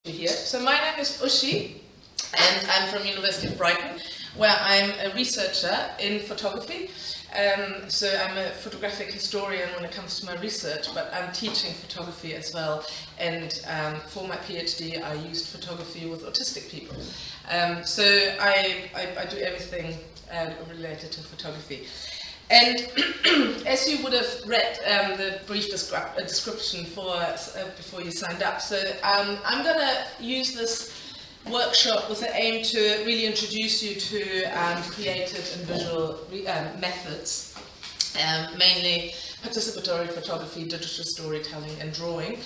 Here. So my name is Uschi, and I'm from University of Brighton, where I'm a researcher in photography. So I'm a photographic historian when it comes to my research, but I'm teaching photography as well. And for my PhD, I used photography with autistic people. So I do everything related to photography. And as you would have read the brief description before you signed up, so I'm going to use this workshop with the aim to really introduce you to creative and visual methods, mainly participatory photography, digital storytelling and drawing.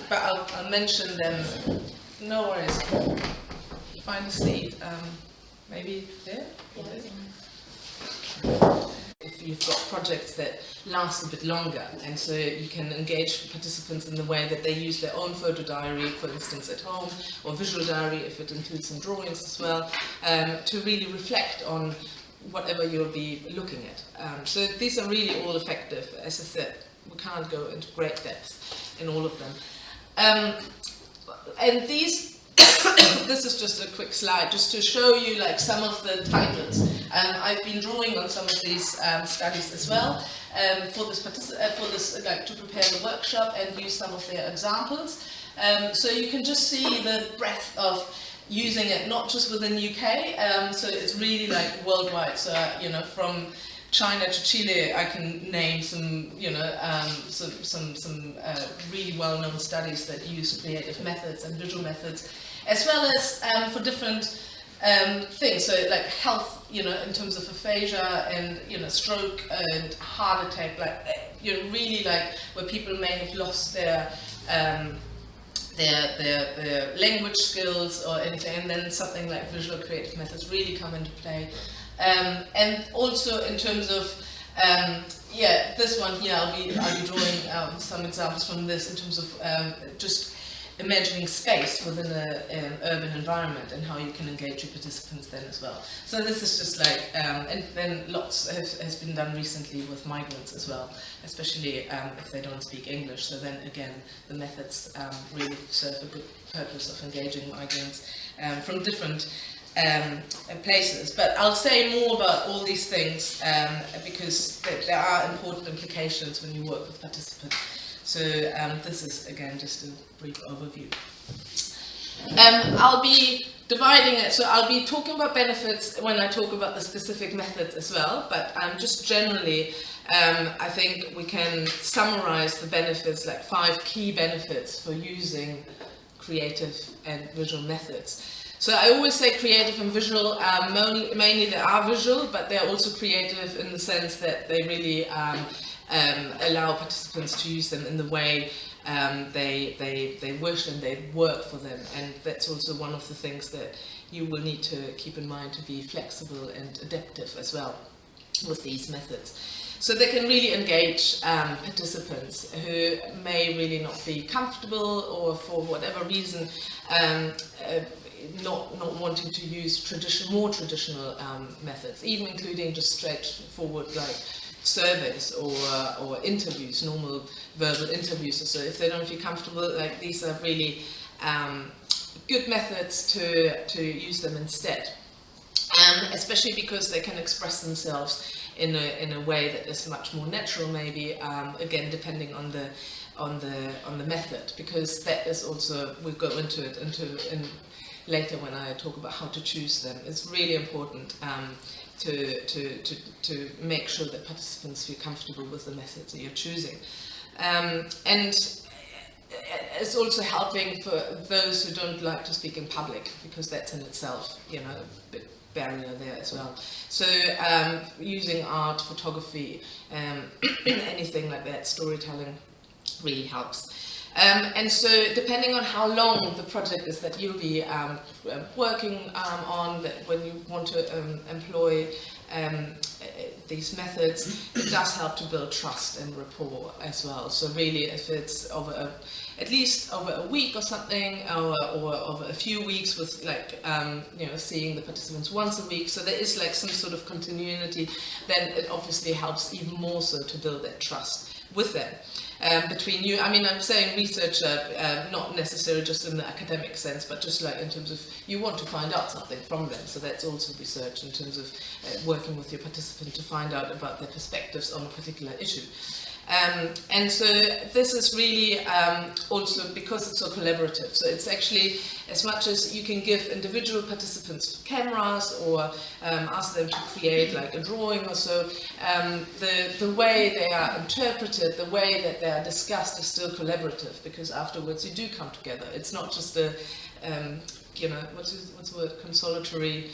But I'll mention them. No worries. Find a seat. Maybe there? If you've got projects that last a bit longer, and so you can engage participants in the way that they use their own photo diary, for instance, at home, or visual diary, if it includes some drawings as well, to really reflect on whatever you'll be looking at. So these are really all effective. As I said, we can't go into great depth in all of them. And these this is just a quick slide, just to show you like some of the titles. I've been drawing on some of these studies as well for this to prepare the workshop and use some of their examples. So you can just see the breadth of using it, not just within the UK. So it's really like worldwide. So from China to Chile, I can name some, some really well-known studies that use creative methods and visual methods, as well as for different things. So like health, in terms of aphasia and stroke and heart attack, really like where people may have lost their language skills or anything, and then something like visual creative methods really come into play. And also in terms of, this one here, I'll be drawing some examples from this in terms of just imagining space within an urban environment and how you can engage your participants then as well. So this is just like, and then lots has been done recently with migrants as well, especially if they don't speak English. So then again, the methods really serve a good purpose of engaging migrants from different places. But I'll say more about all these things because there are important implications when you work with participants. So this is again just a brief overview. I'll be dividing it, so I'll be talking about benefits when I talk about the specific methods as well, but just generally I think we can summarize the benefits, like 5 key benefits for using creative and visual methods. So I always say creative and visual, mainly they are visual, but they're also creative in the sense that they really allow participants to use them in the way they wish and they work for them. And that's also one of the things that you will need to keep in mind, to be flexible and adaptive as well with these methods. So they can really engage participants who may really not be comfortable, or for whatever reason not wanting to use more traditional methods, even including just straightforward like surveys or interviews, normal verbal interviews. So if they don't feel comfortable, like these are really good methods to use them instead, especially because they can express themselves in a way that is much more natural, maybe again depending on the method, because that is also, we'll go into it later when I talk about how to choose them. It's really important to make sure that participants feel comfortable with the methods that you're choosing. And it's also helping for those who don't like to speak in public, because that's in itself, a bit barrier there as well. So using art, photography, anything like that, storytelling really helps. And so depending on how long the project is that you'll be working on, that when you want to employ these methods, it does help to build trust and rapport as well. So really, if it's at least over a week or something, or over a few weeks with like, seeing the participants once a week, so there is like some sort of continuity, then it obviously helps even more so to build that trust with them. Between you, I mean, I'm saying researcher, not necessarily just in the academic sense, but just like in terms of you want to find out something from them. So that's also research in terms of working with your participant to find out about their perspectives on a particular issue. And so this is really also because it's so collaborative. So it's actually, as much as you can give individual participants cameras or ask them to create like a drawing or so, the way they are interpreted, the way that they are discussed is still collaborative, because afterwards you do come together. It's not just a, you know, what's the word, consolatory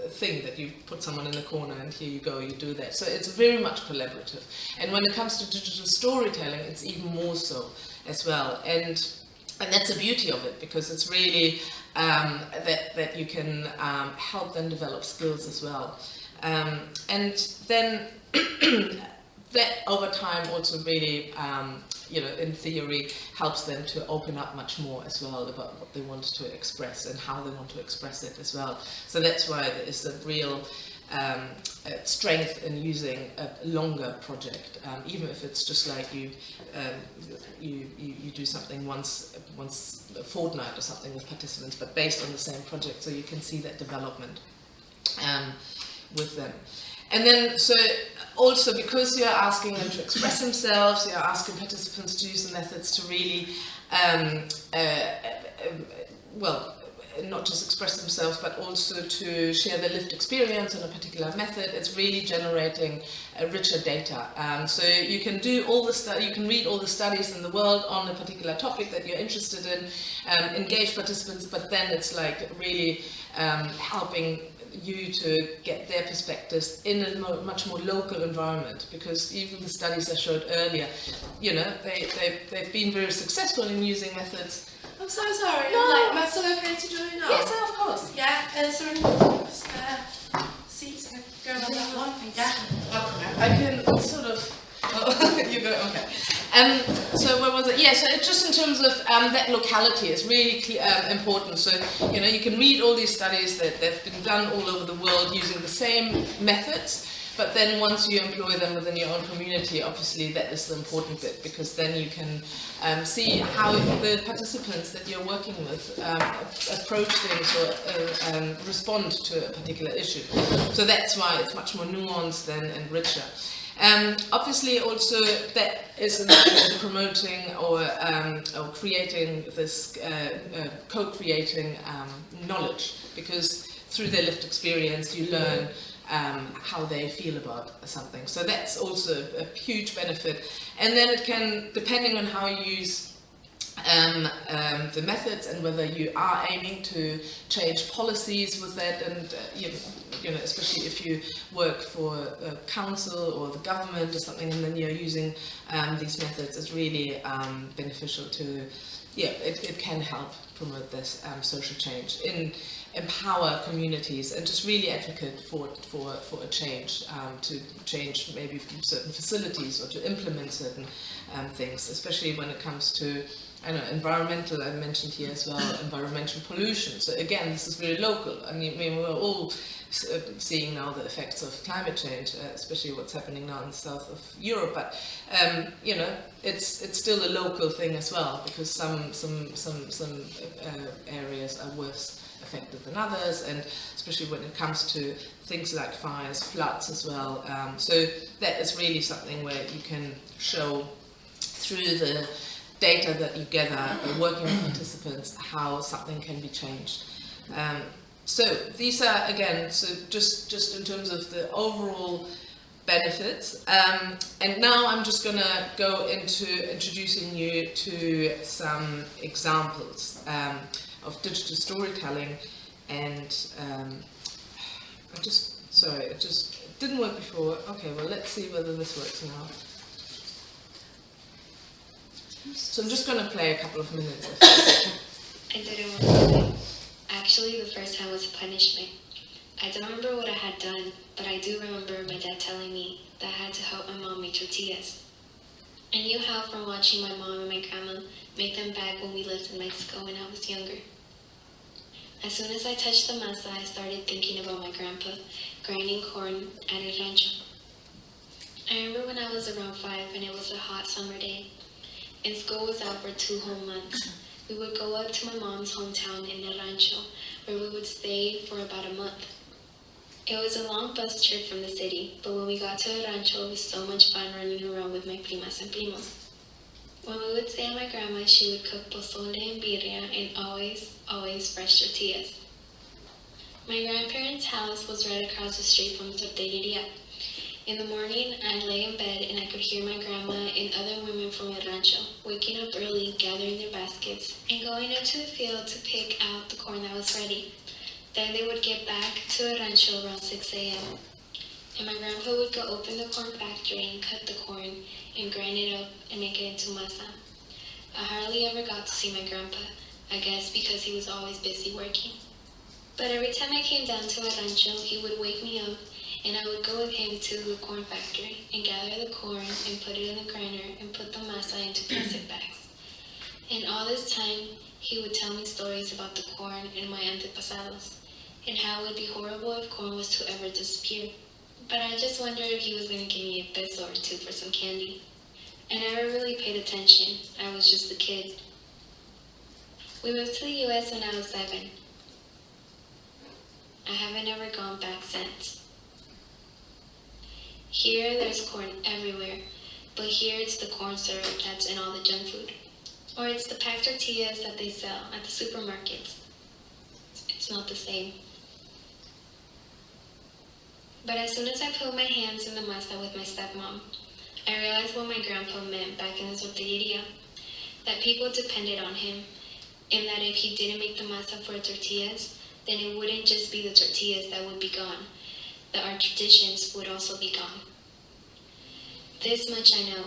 thing that you put someone in a corner and here you go, you do that. So it's very much collaborative. And when it comes to digital storytelling, it's even more so as well. And that's the beauty of it, because it's really that you can help them develop skills as well. And then that over time also really, you know, in theory, helps them to open up much more as well about what they want to express and how they want to express it as well. So that's why there is a real strength in using a longer project, even if it's just like you do something once a fortnight or something with participants, but based on the same project, so you can see that development with them. And then, so also because you're asking them to express themselves, you're asking participants to use the methods to really, well, not just express themselves, but also to share their lived experience on a particular method. It's really generating richer data. So you can do all the you can read all the studies in the world on a particular topic that you're interested in, engage participants, but then it's like really helping you to get their perspectives in a much more local environment, because even the studies I showed earlier, you know, they've been very successful in using methods. I'm so sorry. No. Like, am I still okay to join now? Yes, of course. Yeah, is there any spare seats? Go on that one. Yeah. I can sort of. Oh, you go. Okay. So where was it? Yeah. So it's just in terms of that locality is really important. So you know, you can read all these studies that they've been done all over the world using the same methods. But then once you employ them within your own community, obviously that is the important bit, because then you can see how the participants that you're working with approach things or respond to a particular issue. So that's why it's much more nuanced and richer. Obviously also that is in line with promoting or creating this, co-creating knowledge, because through their lived experience you learn how they feel about something. So that's also a huge benefit. And then it can, depending on how you use the methods and whether you are aiming to change policies with that, and you know, especially if you work for a council or the government or something, and then you're using these methods, it's really beneficial to, yeah, it can help promote this social change, empower communities, and just really advocate for a change, to change maybe from certain facilities or to implement certain things, especially when it comes to, I know, environmental, I mentioned here as well, environmental pollution. So again, this is very local. I mean we're all seeing now the effects of climate change, especially what's happening now in the south of Europe. But you know, it's still a local thing as well, because some areas are worse affected than others, and especially when it comes to things like fires, floods as well. So that is really something where you can show through the data that you gather working with participants how something can be changed. So these are, again, so just in terms of the overall benefits. And now I'm just going to go into introducing you to some examples of digital storytelling. And it just didn't work before. Okay, well, let's see whether this works now. So I'm just going to play a couple of minutes of this. I didn't remember. Actually, the first time was a punishment. I don't remember what I had done, but I do remember my dad telling me that I had to help my mom make tortillas. I knew how from watching my mom and my grandma make them back when we lived in Mexico when I was younger. As soon as I touched the masa, I started thinking about my grandpa grinding corn at a rancho. I remember when I was around 5 and it was a hot summer day, and school was out for 2 whole months. We would go up to my mom's hometown in El Rancho, where we would stay for about a month. It was a long bus trip from the city, but when we got to El Rancho, it was so much fun running around with my primas and primos. When we would stay at my grandma's, she would cook pozole and birria and always fresh tortillas. My grandparents' house was right across the street from the tortilleria. In the morning, I'd lay in bed and I could hear my grandma and other women from El Rancho waking up early, gathering their baskets, and going out to the field to pick out the corn that was ready. Then they would get back to El Rancho around 6 a.m. And my grandpa would go open the corn factory and cut the corn and grind it up and make it into masa. I hardly ever got to see my grandpa, I guess because he was always busy working. But every time I came down to El Rancho, he would wake me up and I would go with him to the corn factory and gather the corn and put it in the grinder and put the masa into plastic bags. And all this time, he would tell me stories about the corn and my antepasados, and how it would be horrible if corn was to ever disappear. But I just wondered if he was going to give me a peso or two for some candy. I never really paid attention. I was just a kid. We moved to the U.S. when I was 7. I haven't ever gone back since. Here, there's corn everywhere, but here it's the corn syrup that's in all the junk food. Or it's the packed tortillas that they sell at the supermarkets. It's not the same. But as soon as I put my hands in the masa with my stepmom, I realized what my grandpa meant back in the tortilleria, that people depended on him, and that if he didn't make the masa for tortillas, then it wouldn't just be the tortillas that would be gone, that our traditions would also be gone. This much I know.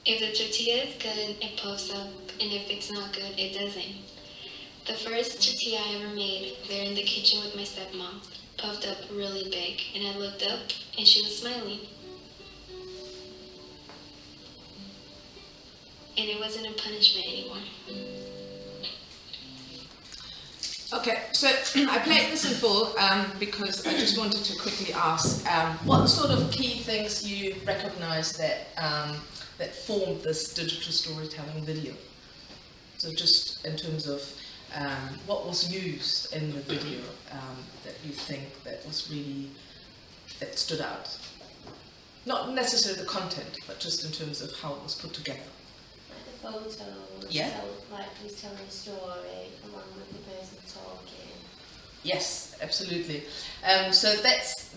If the tortilla is good, it puffs up, and if it's not good, it doesn't. The first tortilla I ever made, there in the kitchen with my stepmom, puffed up really big, and I looked up, and she was smiling. And it wasn't a punishment anymore. Okay, so I played this in full because I just wanted to quickly ask what sort of key things you recognize that that formed this digital storytelling video. So just in terms of what was used in the video that you think that was really, that stood out. Not necessarily the content, but just in terms of how it was put together. Like the photos, Yeah. like who's telling a story along with the person talking. Yes, absolutely. So that's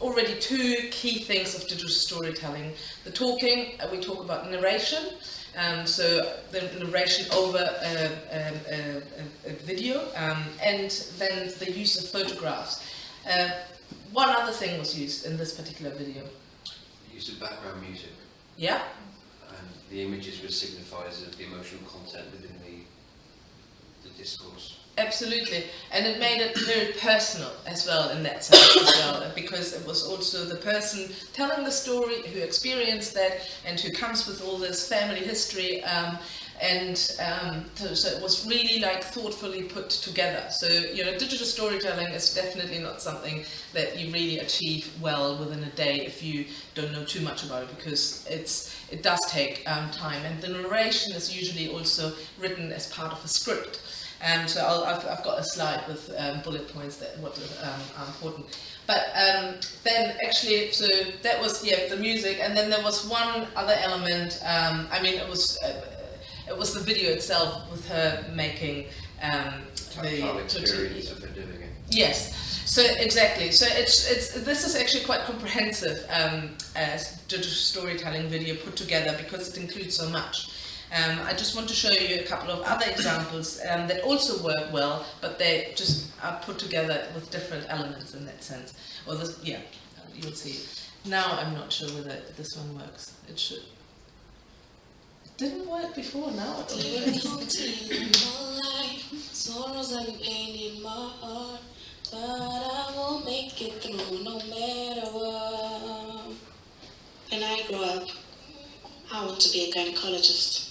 already two key things of digital storytelling. The talking, we talk about narration, so the narration over a video, and then the use of photographs. One other thing was used in this particular video. Use of background music. Yeah? And the images were signifiers of the emotional content within the discourse. Absolutely, and it made it very personal as well in that sense as well, because it was also the person telling the story who experienced that and who comes with all this family history, so it was really like thoughtfully put together. So digital storytelling is definitely not something that you really achieve well within a day if you don't know too much about it, because it does take time, and the narration is usually also written as part of a script. So I've got a slide with bullet points that what are important. But then actually, so that was the music, and then there was one other element. It was the video itself with her making Tactile experience of her doing it. Yes. So exactly. So this is actually quite comprehensive as digital storytelling video put together, because it includes so much. I just want to show you a couple of other examples that also work well, but they just are put together with different elements in that sense. Or this, yeah, you'll see. Now I'm not sure whether this one works. It should. It didn't work before. Now it will work. Sorrows and pain in my heart, but I will make it through no matter what. When I grow up, I want to be a gynecologist.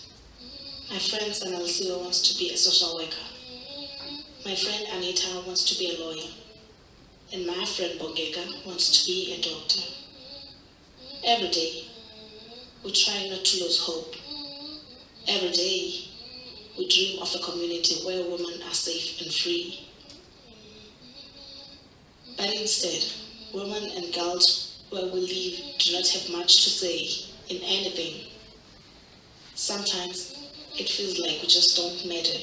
My friend Sanalcio wants to be a social worker. My friend Anita wants to be a lawyer. And my friend Bongega wants to be a doctor. Every day, we try not to lose hope. Every day, we dream of a community where women are safe and free. But instead, women and girls where we live do not have much to say in anything. Sometimes it feels like we just don't matter.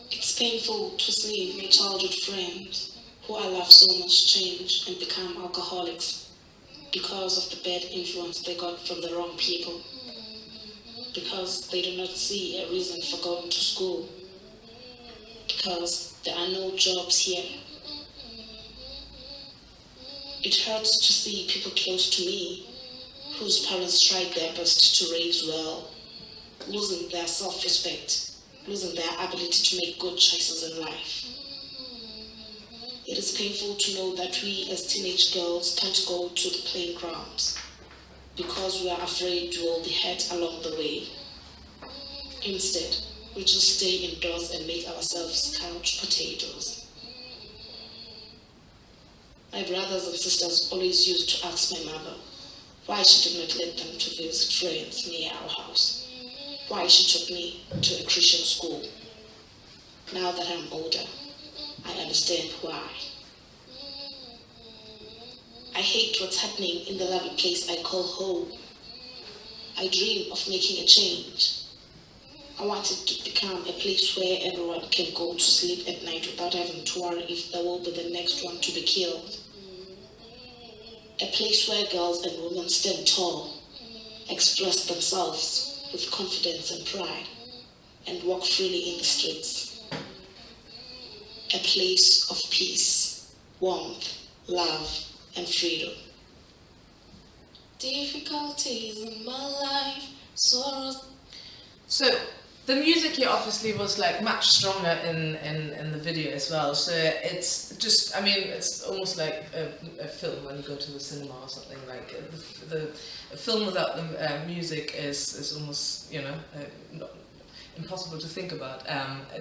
It's painful to see my childhood friends who I love so much change and become alcoholics because of the bad influence they got from the wrong people, because they do not see a reason for going to school, because there are no jobs here. It hurts to see people close to me whose parents tried their best to raise well, losing their self-respect, losing their ability to make good choices in life. It is painful to know that we as teenage girls can't go to the playgrounds because we are afraid we will be hurt along the way. Instead, we just stay indoors and make ourselves couch potatoes. My brothers and sisters always used to ask my mother why she did not let them to visit friends near our house, why she took me to a Christian school. Now that I'm older, I understand why. I hate what's happening in the lovely place I call home. I dream of making a change. I want it to become a place where everyone can go to sleep at night without having to worry if there will be the next one to be killed. A place where girls and women stand tall, express themselves with confidence and pride, and walk freely in the streets. A place of peace, warmth, love, and freedom. Difficulties in my life, sorrows. So the music here obviously was like much stronger in the video as well. So it's just, I mean, it's almost like a film when you go to the cinema or something. Like a film without the music is almost, you know, not impossible to think about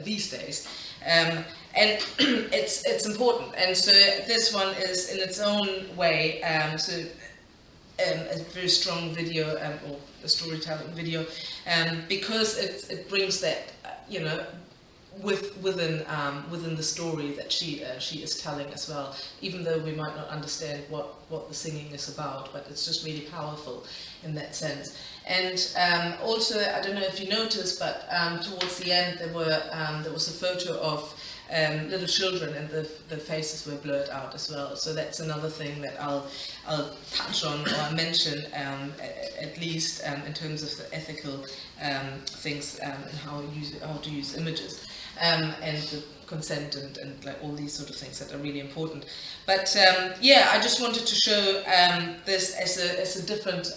these days. And it's important. And so this one is in its own way a very strong video or a storytelling video, because it brings that, you know, within the story that she is telling as well, even though we might not understand what the singing is about, but it's just really powerful in that sense. And also, I don't know if you noticed, but towards the end there was a photo of little children, and the faces were blurred out as well. So that's another thing that I'll touch on or mention, at least in terms of the ethical things and how to use images, and the consent and like all these sort of things that are really important. But yeah, I just wanted to show this as a different,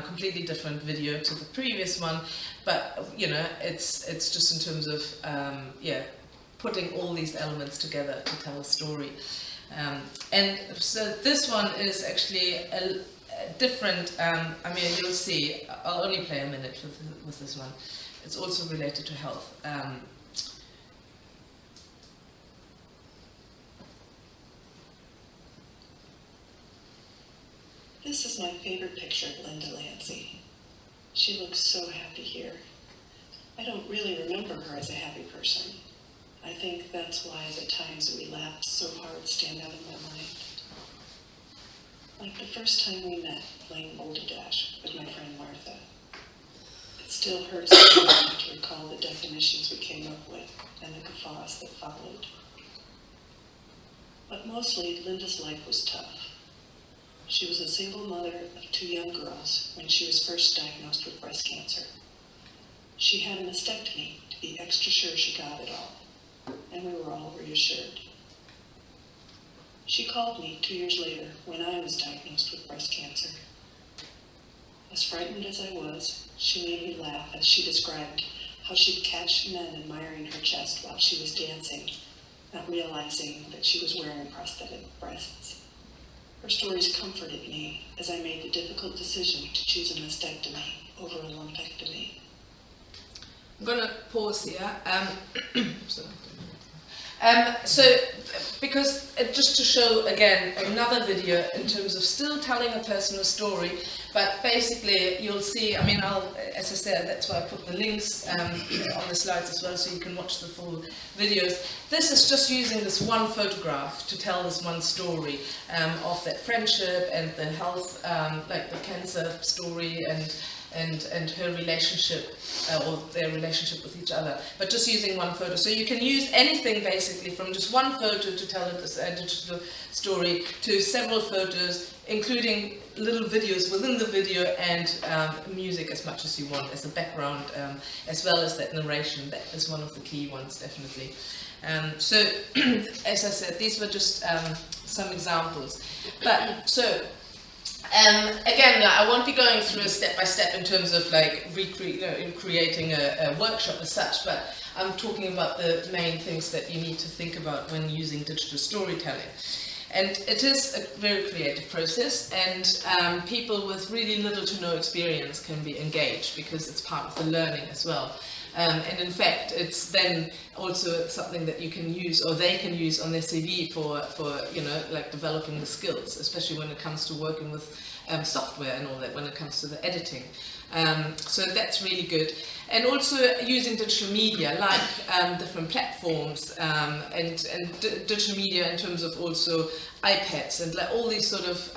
completely different video to the previous one. But you know, it's just in terms of yeah, putting all these elements together to tell a story. And so this one is actually a different, I mean, you'll see, I'll only play a minute with this one. It's also related to health. This is my favorite picture of Linda Lancey. She looks so happy here. I don't really remember her as a happy person. I think that's why the times that we laughed so hard stand out in my mind. Like the first time we met playing Boulder Dash with my friend Martha. It still hurts to recall the definitions we came up with and the guffaws that followed. But mostly, Linda's life was tough. She was a single mother of 2 young girls when she was first diagnosed with breast cancer. She had a mastectomy to be extra sure she got it all, and we were all reassured. She called me 2 years later when I was diagnosed with breast cancer. As frightened as I was, she made me laugh as she described how she'd catch men admiring her chest while she was dancing, not realizing that she was wearing prosthetic breasts. Her stories comforted me as I made the difficult decision to choose a mastectomy over a lumpectomy. I'm going to pause here. So, because just to show again another video in terms of still telling a personal story, but basically you'll see, I mean, as I said, that's why I put the links on the slides as well, so you can watch the full videos. This is just using this one photograph to tell this one story of that friendship and the health, like the cancer story and her relationship, or their relationship with each other, but just using one photo. So you can use anything basically from just one photo to tell a digital story to several photos, including little videos within the video and music as much as you want as a background, as well as that narration. That is one of the key ones, definitely. So, as I said, these were just some examples. But so. Again, I won't be going through a step-by-step in terms of like creating a workshop as such, but I'm talking about the main things that you need to think about when using digital storytelling. And it is a very creative process, and people with really little to no experience can be engaged because it's part of the learning as well. And in fact, it's then also something that you can use, or they can use on their CV for you know, like developing the skills, especially when it comes to working with software and all that, when it comes to the editing. So that's really good. And also using digital media, like different platforms, and digital media in terms of also iPads and like all these sort of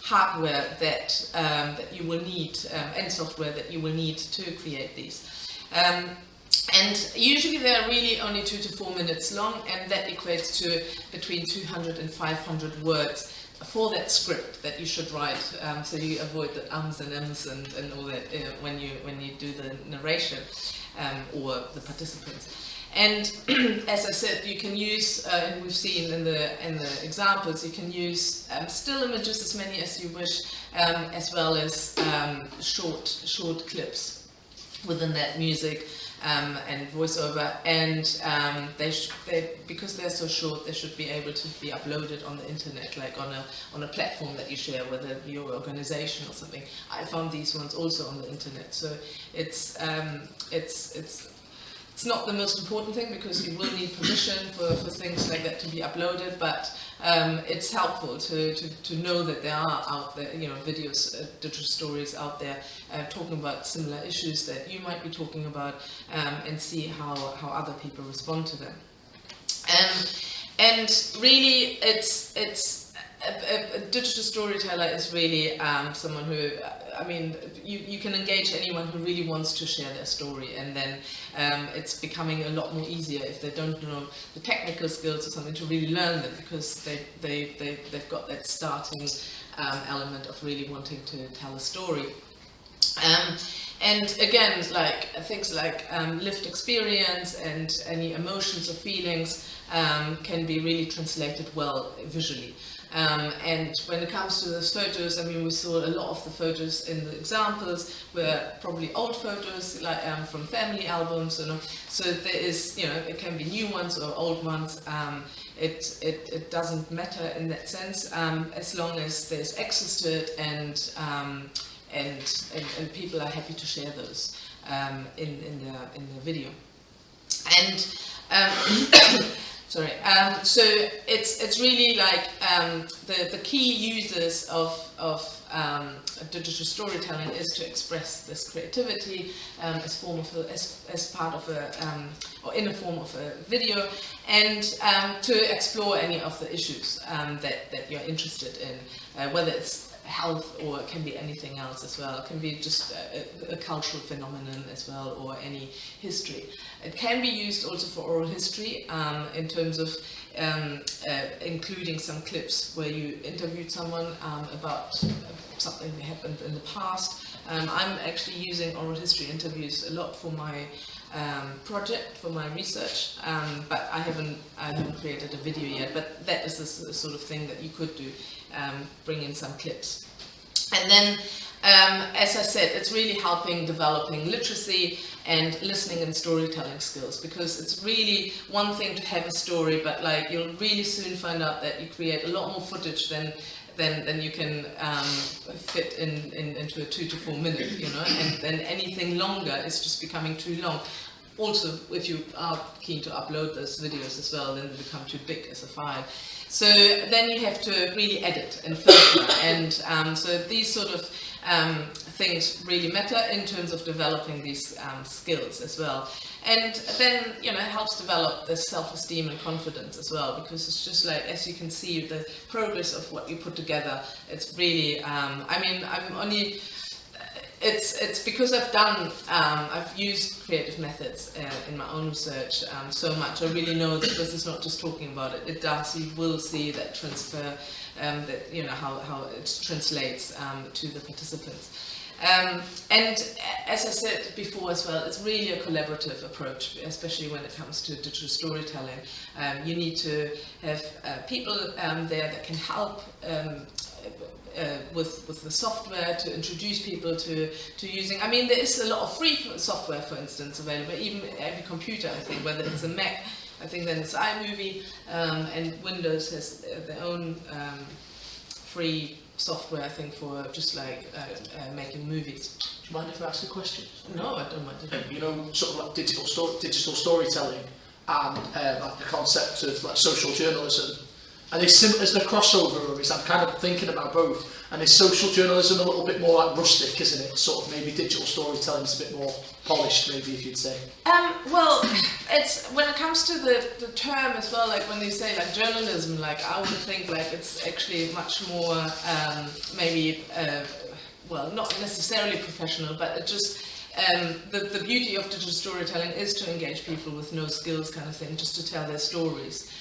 hardware that that you will need, and software that you will need to create these. And usually they are really only 2 to 4 minutes long, and that equates to between 200 and 500 words for that script that you should write, so you avoid the ums and ms and all that when you do the narration or the participants. And as I said, you can use, and we've seen in the examples, you can use still images, as many as you wish, as well as short clips within that music and voiceover, and they because they're so short, they should be able to be uploaded on the internet, like on a platform that you share with your organization or something. I found these ones also on the internet, so it's not the most important thing because you will need permission for things like that to be uploaded, but it's helpful to know that there are out there, you know, videos, digital stories out there talking about similar issues that you might be talking about, and see how other people respond to them. And really, it's a digital storyteller is really someone who, I mean, you can engage anyone who really wants to share their story, and then it's becoming a lot more easier if they don't know the technical skills or something to really learn them, because they've got that starting element of really wanting to tell a story. And again, like things like lived experience and any emotions or feelings can be really translated well visually. And when it comes to those photos, I mean, we saw a lot of the photos in the examples were probably old photos, like from family albums, and so there is, you know, it can be new ones or old ones. It doesn't matter in that sense, as long as there's access to it, and people are happy to share those in the video. And sorry. So it's really like the key users of digital storytelling is to express this creativity as part of a or in the form of a video, and to explore any of the issues that you're interested in, whether it's health or it can be anything else as well. It can be just a cultural phenomenon as well, or any history. It can be used also for oral history in terms of including some clips where you interviewed someone about something that happened in the past. I'm actually using oral history interviews a lot for my project, for my research, but I haven't created a video yet, but that is the sort of thing that you could do, bring in some clips. And then, as I said, it's really helping developing literacy and listening and storytelling skills, because it's really one thing to have a story, but like you'll really soon find out that you create a lot more footage than you can fit into a 2 to 4 minute, you know, and then anything longer is just becoming too long. also, if you are keen to upload those videos as well, then they become too big as a file. So then you have to really edit and filter, and so these sort of things really matter in terms of developing these skills as well. And then, you know, it helps develop the self-esteem and confidence as well, because it's just like, as you can see, the progress of what you put together, it's really, I mean, I'm only, it's because I've used creative methods in my own research so much. I really know that this is not just talking about it. It does, you will see that transfer, that, you know, how it translates to the participants. And as I said before as well, it's really a collaborative approach, especially when it comes to digital storytelling. You need to have people there that can help with the software, to introduce people to using. I mean, there is a lot of free software, for instance, available. Even every computer, I think, whether it's a Mac, I think then it's iMovie, and Windows has their own free software, I think, for just like making movies. Do you mind if I ask a question? No, I don't mind. You know, sort of like digital storytelling and like the concept of like social journalism. Are they is there crossover, or is I'm kind of thinking about both? And is social journalism a little bit more like rustic, isn't it? Sort of maybe digital storytelling is a bit more polished, maybe, if you'd say. Well, it's when it comes to the term as well, like when they say like journalism, like I would think like it's actually much more maybe well, not necessarily professional, but it just the beauty of digital storytelling is to engage people with no skills, kind of thing, just to tell their stories.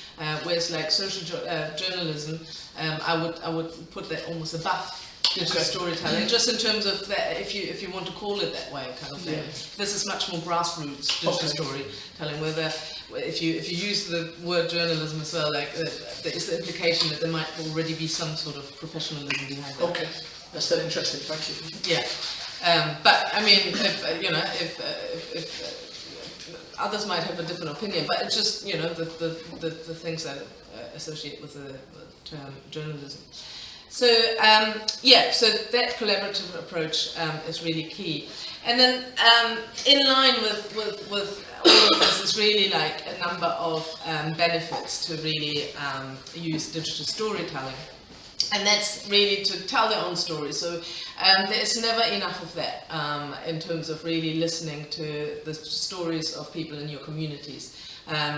Whereas like social journalism, I would put that almost above digital storytelling, just in terms of that, if you want to call it that way, kind of thing. Yeah. This is much more grassroots digital storytelling, where if you use the word journalism as well, like there is the implication that there might already be some sort of professionalism behind that. Okay, that's then interesting. Thank you. Yeah, but I mean, if you know, if others might have a different opinion, but it's just, you know, the things that associate with the term journalism. So yeah, so that collaborative approach is really key. And then in line with all of this is really like a number of benefits to really use digital storytelling. And that's really to tell their own stories. So there's never enough of that in terms of really listening to the stories of people in your communities.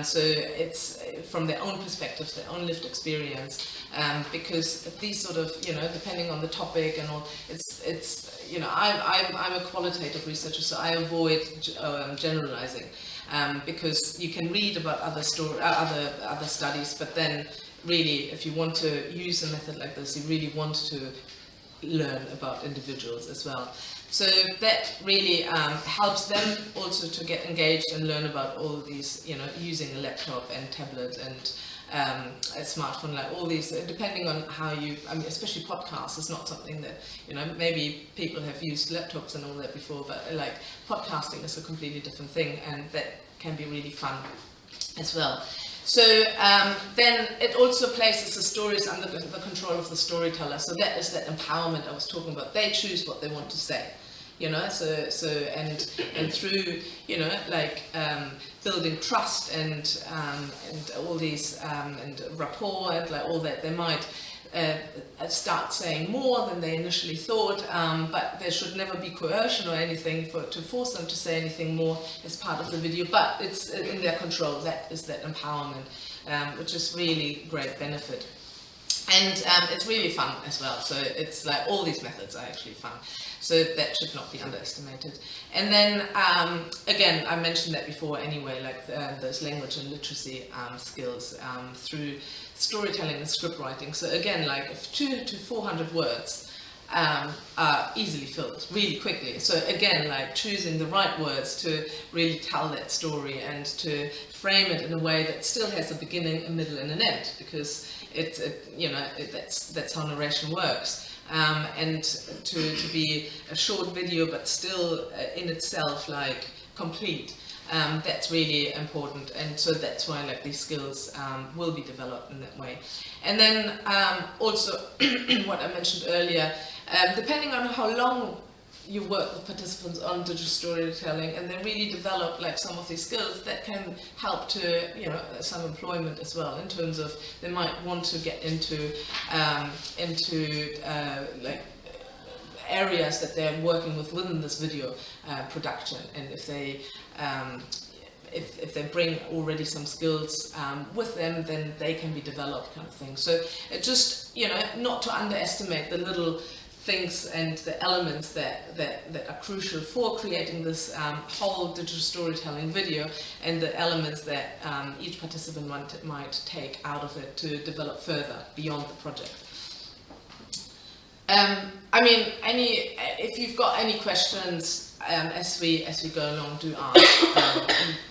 So it's from their own perspective, their own lived experience, because these sort of, you know, depending on the topic and all, it's you know, I'm a qualitative researcher, so I avoid generalizing, because you can read about other studies, but then really, if you want to use a method like this, you really want to learn about individuals as well. So that really helps them also to get engaged and learn about all of these, you know, using a laptop and tablet and a smartphone, like all these, depending on how you, I mean, especially podcasts is not something that, you know, maybe people have used laptops and all that before, but like podcasting is a completely different thing, and that can be really fun as well. So then it also places the stories under the control of the storyteller. So that is that empowerment I was talking about. They choose what they want to say, you know. So and through, you know, like building trust and all these and rapport and like all that, they might start saying more than they initially thought, but there should never be coercion or anything to force them to say anything more as part of the video, but it's in their control. That is that empowerment, which is really great benefit. And it's really fun as well, so it's like all these methods are actually fun, so that should not be underestimated. And then again, I mentioned that before anyway, like those language and literacy skills through storytelling and script writing. So again, like if 200 to 400 words are easily filled really quickly. So again, like choosing the right words to really tell that story and to frame it in a way that still has a beginning, a middle, and an end, because that's how narration works. And to be a short video, but still in itself like complete. That's really important, and so that's why like these skills will be developed in that way. And then also what I mentioned earlier, depending on how long you work with participants on digital storytelling, and they really develop like some of these skills that can help to, you know, some employment as well, in terms of they might want to get into like areas that they're working with within this video production, and if they if they bring already some skills with them, then they can be developed, kind of thing. So it just, you know, not to underestimate the little things and the elements that are crucial for creating this whole digital storytelling video, and the elements that each participant might take out of it to develop further beyond the project. I mean, if you've got any questions as we go along, do ask.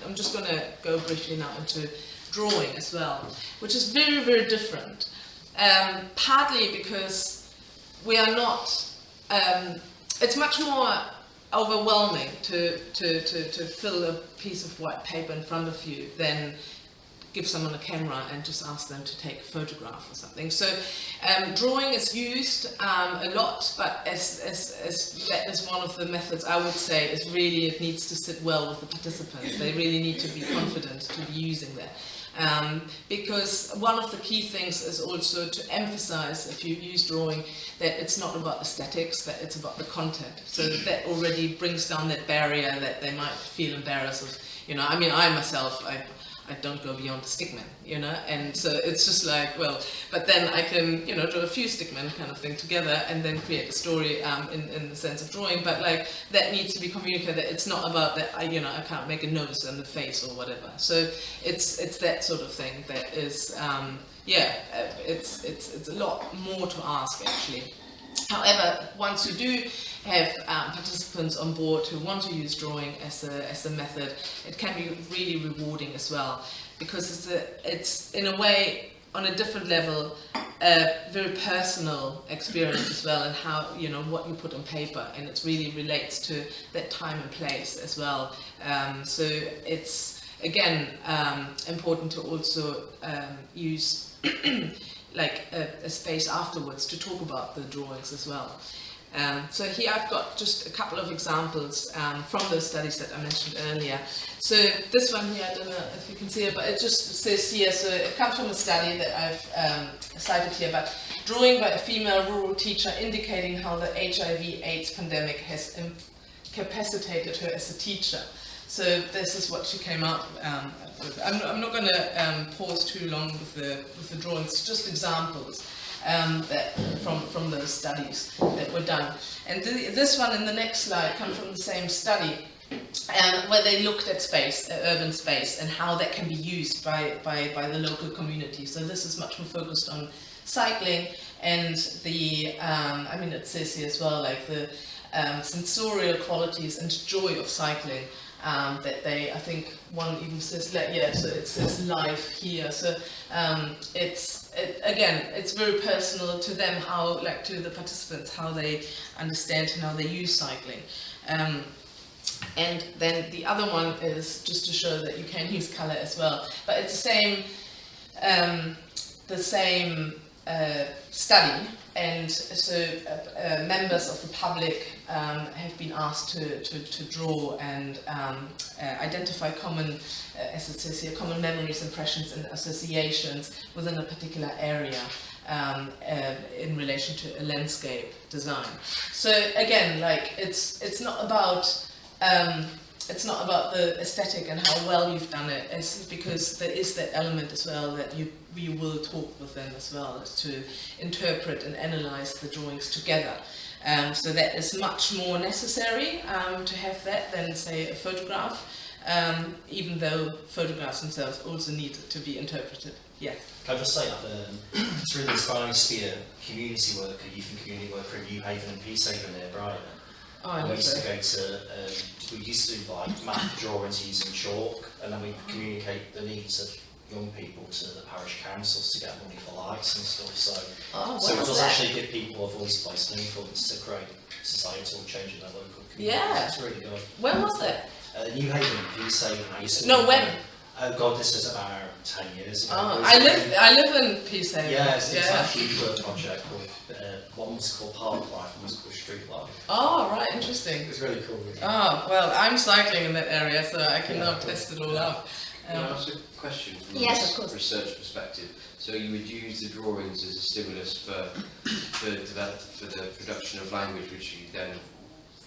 I'm just going to go briefly now into drawing as well, which is very, very different. Partly because we are not. It's much more overwhelming to fill a piece of white paper in front of you than give someone a camera and just ask them to take a photograph or something. So drawing is used a lot, but as that is one of the methods, I would say, is really, it needs to sit well with the participants. They really need to be confident to be using that. Because one of the key things is also to emphasize, if you use drawing, that it's not about aesthetics, that it's about the content. So that already brings down that barrier that they might feel embarrassed of. You know, I mean, I myself, I don't go beyond the stickman, you know, and so it's just like, well, but then I can, you know, draw a few stickmen kind of thing together and then create a story in the sense of drawing, but like that needs to be communicated. It's not about that, I can't make a nose and a face or whatever. So it's that sort of thing that is, it's a lot more to ask actually. However, once you do have participants on board who want to use drawing as a method, it can be really rewarding as well, because it's in a way, on a different level, a very personal experience as well, and how, you know, what you put on paper, and it really relates to that time and place as well. So it's again important to also use like a space afterwards to talk about the drawings as well. So here I've got just a couple of examples from those studies that I mentioned earlier. So this one here, I don't know if you can see it, but it just says here, so it comes from a study that I've cited here, but drawing by a female rural teacher indicating how the HIV/AIDS pandemic has incapacitated her as a teacher. So this is what she came up with. I'm not going to pause too long with the drawings, just examples that from those studies that were done. And this one in the next slide comes from the same study, where they looked at space, urban space, and how that can be used by the local community. So this is much more focused on cycling and the, I mean, it says here as well, like the sensorial qualities and joy of cycling. That they, I think one even says, yeah, so it says life here. So again, it's very personal to them, how, like, to the participants, how they understand and how they use cycling. And then the other one is just to show that you can use color as well. But it's the same study, and so members of the public have been asked to draw and identify common, as it says here, common memories, impressions and associations within a particular area in relation to a landscape design. So again, like, it's not about the aesthetic and how well you've done it, it's because there is that element as well that you will talk with them as well, as to interpret and analyze the drawings together. So that is much more necessary to have that than, say, a photograph, even though photographs themselves also need to be interpreted. Yeah. Can I just say that it's really inspiring to be a community worker, youth and community worker in New Haven and Peacehaven near Brighton. Oh, we used to go to, we used to do like map drawings using chalk, and then we communicate the needs of young people to the parish councils to get money for lights and stuff. So it does actually give people a voice, place, and influence to create societal change in their local communities. Yeah. It's really good. When was it? New Haven, Peacehaven. I used to. No, when? Oh God, this was about 10 years ago. Oh, I live in Peacehaven. Yeah, it's actually a project called One was called Park Life, one was called Street Life. Oh, right, interesting. It was really cool. Really. Oh, well, I'm cycling in that area, so I can now test it all out. Can I ask a question from Yes, a of course. research perspective? So you would use the drawings as a stimulus for the production of language, which you then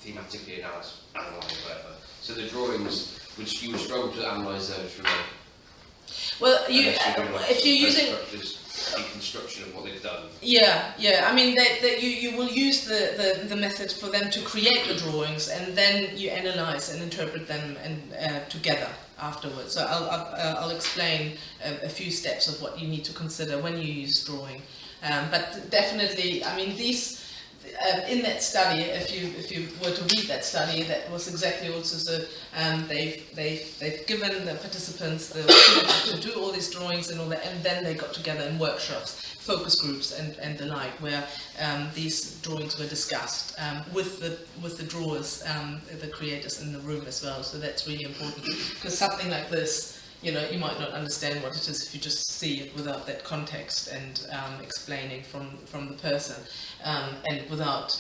thematically analyse, whatever. So the drawings, which you would struggle to analyse those from a Well, if you're using deconstruction of what they've done. Yeah. I mean, you will use the method for them to create the drawings, and then you analyze and interpret them and together afterwards. So I'll explain a few steps of what you need to consider when you use drawing. But definitely, I mean, these. In that study, if you were to read that study, that was exactly also so. They've given the participants the opportunity to do all these drawings and all that, and then they got together in workshops, focus groups, and the like, where these drawings were discussed with the drawers, the creators in the room as well. So that's really important, because something like this, you know, you might not understand what it is if you just see it without that context and explaining from the person, and without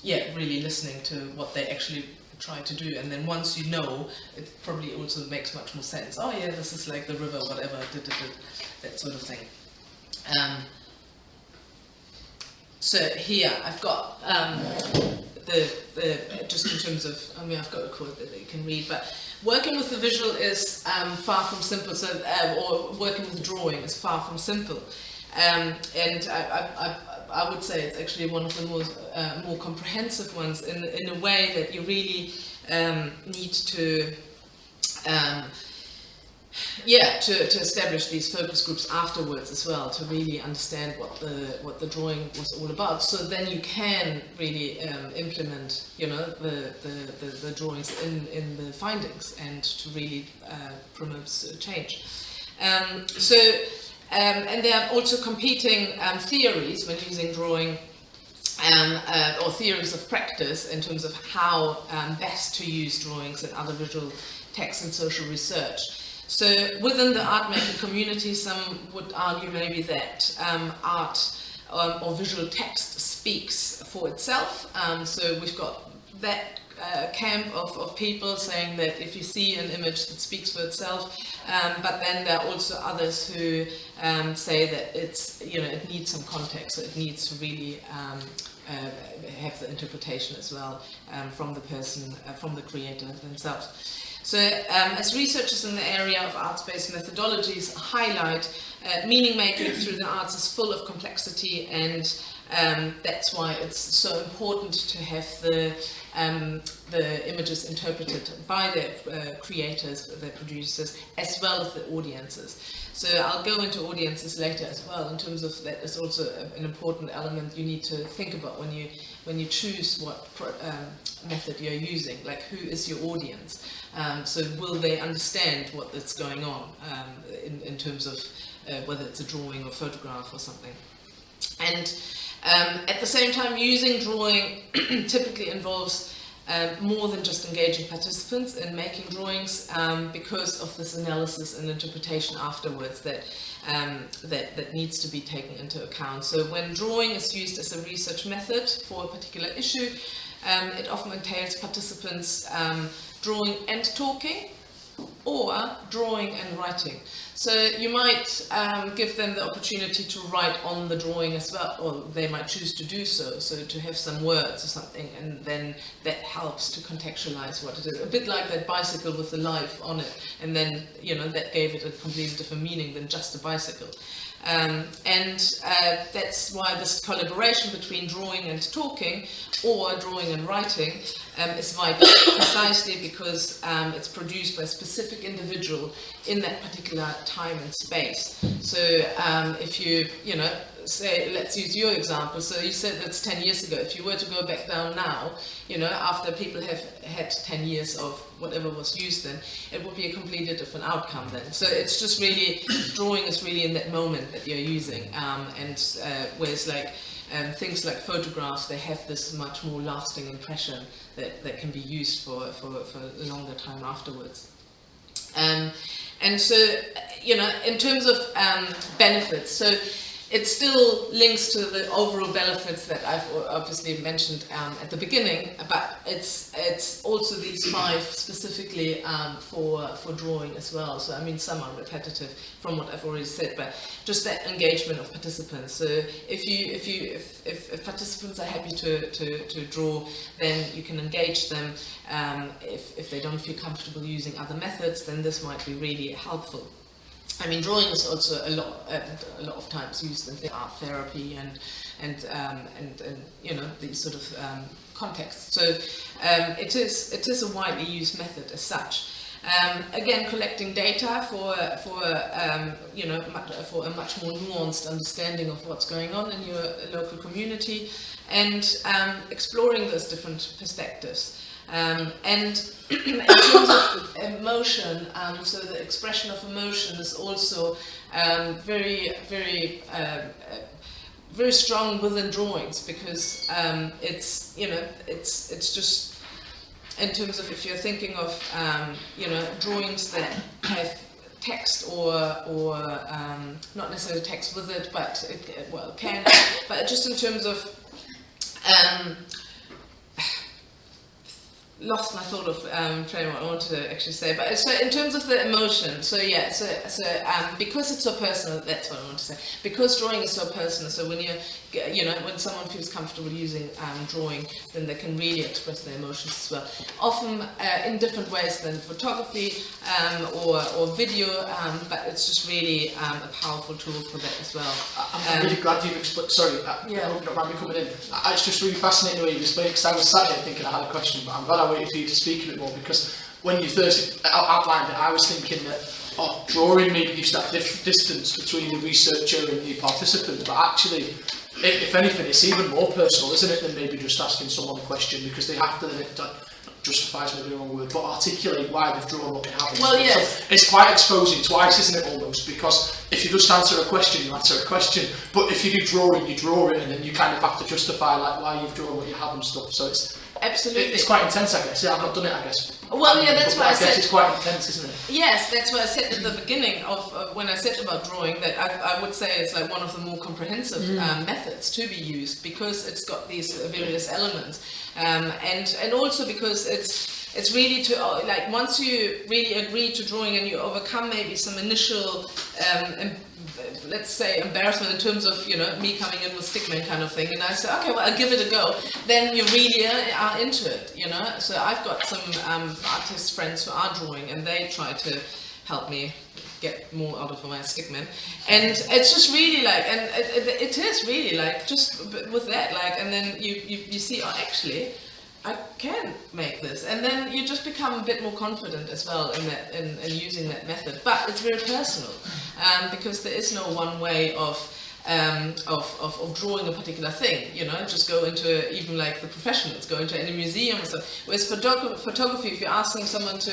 really listening to what they actually try to do. And then once you know, it probably also makes much more sense. Oh yeah, this is like the river, whatever, that sort of thing. So here I've got the just in terms of, I mean, I've got a quote that you can read, but working with the visual is far from simple. So, or working with drawing is far from simple, and I would say it's actually one of the more comprehensive ones in a way that you really need to. To establish these focus groups afterwards as well, to really understand what the drawing was all about. So then you can really implement, you know, the drawings in the findings, and to really promote change. And there are also competing theories when using drawing. Or theories of practice in terms of how best to use drawings and other visual text in social research. So within the art making community, some would argue maybe that art or visual text speaks for itself. So we've got that camp of people saying that if you see an image that speaks for itself, but then there are also others who say that it's, you know, it needs some context, so it needs to really have the interpretation as well from the person, from the creator themselves. So as researchers in the area of arts-based methodologies highlight, meaning making through the arts is full of complexity, and that's why it's so important to have the images interpreted by the creators, the producers, as well as the audiences. So I'll go into audiences later as well, in terms of that is also an important element you need to think about when you choose what method you're using, like who is your audience. So will they understand what is going on in terms of whether it's a drawing or photograph or something. And at the same time, using drawing typically involves more than just engaging participants in making drawings, because of this analysis and interpretation afterwards that needs to be taken into account. So when drawing is used as a research method for a particular issue, it often entails participants drawing and talking, or drawing and writing. So you might give them the opportunity to write on the drawing as well, or they might choose to do so, so to have some words or something, and then that helps to contextualize what it is. A bit like that bicycle with the life on it, and then, you know, that gave it a completely different meaning than just a bicycle. That's why this collaboration between drawing and talking, or drawing and writing, is vital, precisely because it's produced by a specific individual in that particular time and space. So if you know, say, let's use your example. So you said that's 10 years ago. If you were to go back down now, you know, after people have had 10 years of whatever was used then, it would be a completely different outcome then. So it's just really, drawing is really in that moment that you're using. Whereas like things like photographs, they have this much more lasting impression that can be used for a longer time afterwards. And so, you know, in terms of benefits, so it still links to the overall benefits that I've obviously mentioned at the beginning, but it's also these 5 specifically for drawing as well. So I mean, some are repetitive from what I've already said, but just that engagement of participants. So if participants are happy to draw, then you can engage them. If they don't feel comfortable using other methods, then this might be really helpful. I mean, drawing is also a lot of times used in art therapy and you know, these sort of contexts. So it is a widely used method as such. Again, collecting data for you know, for a much more nuanced understanding of what's going on in your local community, and exploring those different perspectives. And in terms of emotion, so the expression of emotion is also very strong within drawings, because it's, you know, it's just in terms of, if you're thinking of you know, drawings that have text or not necessarily text with it, but it well, can, but just in terms of lost my thought of trying what I wanted to actually say, but so in terms of the emotion, so yeah, so because it's so personal, that's what I want to say. Because drawing is so personal, so when you know, when someone feels comfortable using drawing, then they can really express their emotions as well. Often in different ways than photography or video, but it's just really a powerful tool for that as well. I'm really glad you've explained. Sorry, I hope you don't mind me coming in. It's just really fascinating the way you explained, because I was sat here thinking I had a question, but I'm glad I waited for you to speak a bit more, because when you first outlined it, I was thinking that drawing maybe gives that distance between the researcher and the participant, but actually, if anything, it's even more personal, isn't it, than maybe just asking someone a question, because they have to, justifies maybe the wrong word, but articulate why they've drawn what they have. Well, yes. So it's quite exposing twice, isn't it, almost, because if you just answer a question, you answer a question, but if you do drawing, you draw it, and then you kind of have to justify like why you've drawn what you have and stuff, so it's absolutely, it's quite intense, I guess. Yeah, I've not done it, I guess. Well, yeah, that's why I said it's quite intense, isn't it? Yes, that's what I said at the beginning of when I said about drawing, that I would say it's like one of the more comprehensive methods to be used, because it's got these various elements, and also because it's really to, like, once you really agree to drawing and you overcome maybe some initial let's say embarrassment in terms of, you know, me coming in with stickman kind of thing, and I say, okay, well, I'll give it a go, then you really are into it, you know. So I've got some artist friends who are drawing, and they try to help me get more out of my stickman, and it's just really like, and it is really like, just with that, like, and then you see, oh, actually I can make this, and then you just become a bit more confident as well in using that method. But it's very personal, because there is no one way of drawing a particular thing. You know, just go into, even like the professionals, go into any museum or so. Whereas photography, if you're asking someone to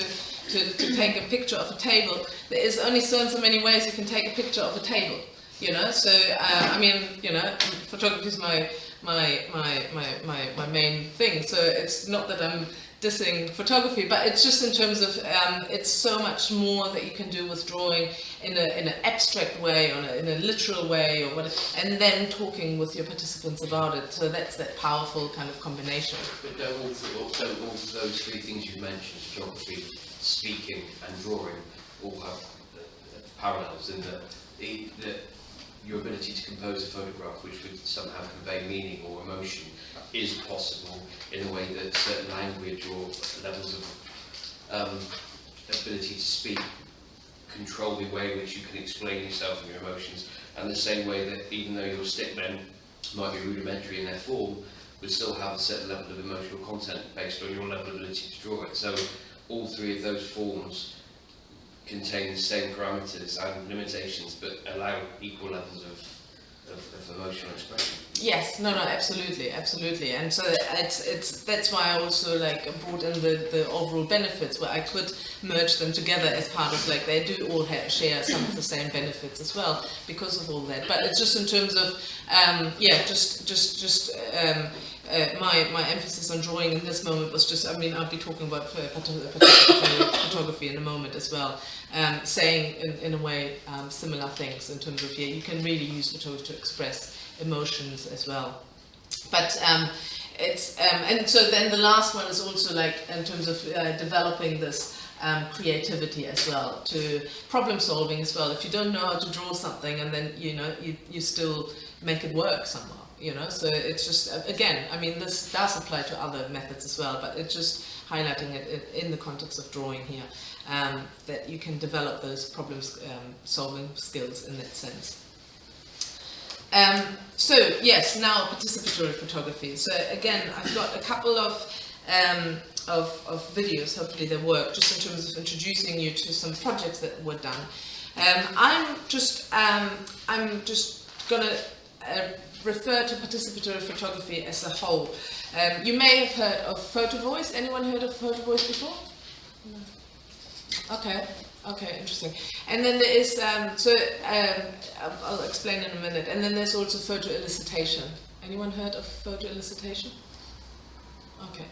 take a picture of a table, there is only so many ways you can take a picture of a table. You know, so I mean, you know, photography is my main thing, so it's not that I'm dissing photography, but it's just in terms of it's so much more that you can do with drawing in an abstract way, or in a literal way, or whatever, and then talking with your participants about it. So that's that powerful kind of combination. But don't all those 3 things you mentioned, photography, speaking and drawing, all have parallels in that your ability to compose a photograph which would somehow convey meaning or emotion is possible in a way that certain language or levels of ability to speak control the way in which you can explain yourself and your emotions, and the same way that even though your stickmen might be rudimentary in their form, would still have a certain level of emotional content based on your level of ability to draw it. So all 3 of those forms contain the same parameters and limitations, but allow equal levels of emotional expression. Yes, no, absolutely, and so it's that's why I also like brought in the overall benefits, where I could merge them together as part of, like, they do all share some of the same benefits as well because of all that. But it's just in terms of my emphasis on drawing in this moment was just, I mean, I'll be talking about participatory photography in a moment as well, saying in a way similar things in terms of, you can really use photography to express emotions as well. But it's, and so then the last one is also like in terms of developing this creativity as well, to problem solving as well. If you don't know how to draw something and then, you still make it work somehow. So it's just, again, I mean, this does apply to other methods as well, but it's just highlighting it in the context of drawing here, that you can develop those problem solving skills in that sense. So yes, now participatory photography. So again, I've got a couple of videos, hopefully they work, just in terms of introducing you to some projects that were done. I'm just gonna refer to participatory photography as a whole. You may have heard of PhotoVoice. Anyone heard of PhotoVoice before? No. Okay, interesting. And then there is, I'll explain in a minute. And then there's also photo elicitation. Anyone heard of photo elicitation? Okay.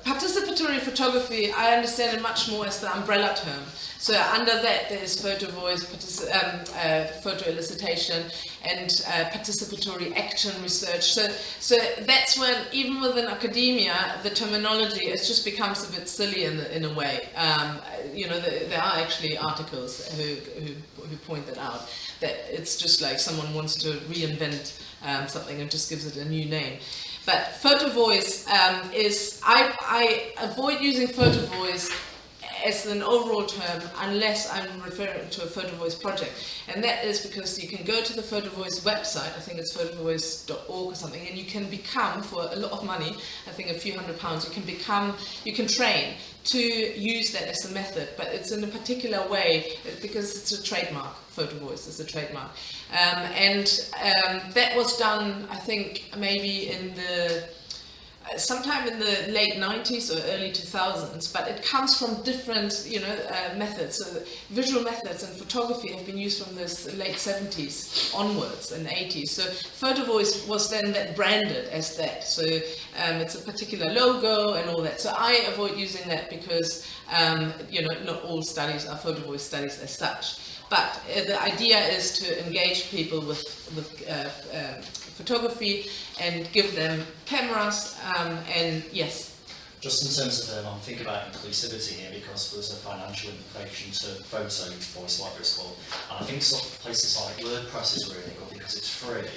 Participatory photography, I understand it much more as the umbrella term. So under that there's PhotoVoice, photo elicitation, and participatory action research. So that's when, even within academia, the terminology just becomes a bit silly in a way. There are actually articles who point that out, that it's just like someone wants to reinvent something and just gives it a new name. But PhotoVoice I avoid using PhotoVoice as an overall term unless I'm referring to a PhotoVoice project. And that is because you can go to the PhotoVoice website, I think it's photovoice.org or something, and you can become, for a lot of money, I think a few £100s, you can train to use that as a method, but it's in a particular way because it's a trademark. PhotoVoice is a trademark. That was done, I think, maybe in sometime in the late 90s or early 2000s, but it comes from different, methods. So visual methods and photography have been used from this late 70s onwards and 80s. So PhotoVoice was then branded as that. So it's a particular logo and all that. So I avoid using that because, not all studies are PhotoVoice studies as such. But the idea is to engage people with photography and give them cameras, and yes. Just in terms of, I'm thinking about inclusivity here, because there's a financial implication to PhotoVoice, like it's called. And I think sort of places like WordPress is really good because it's free,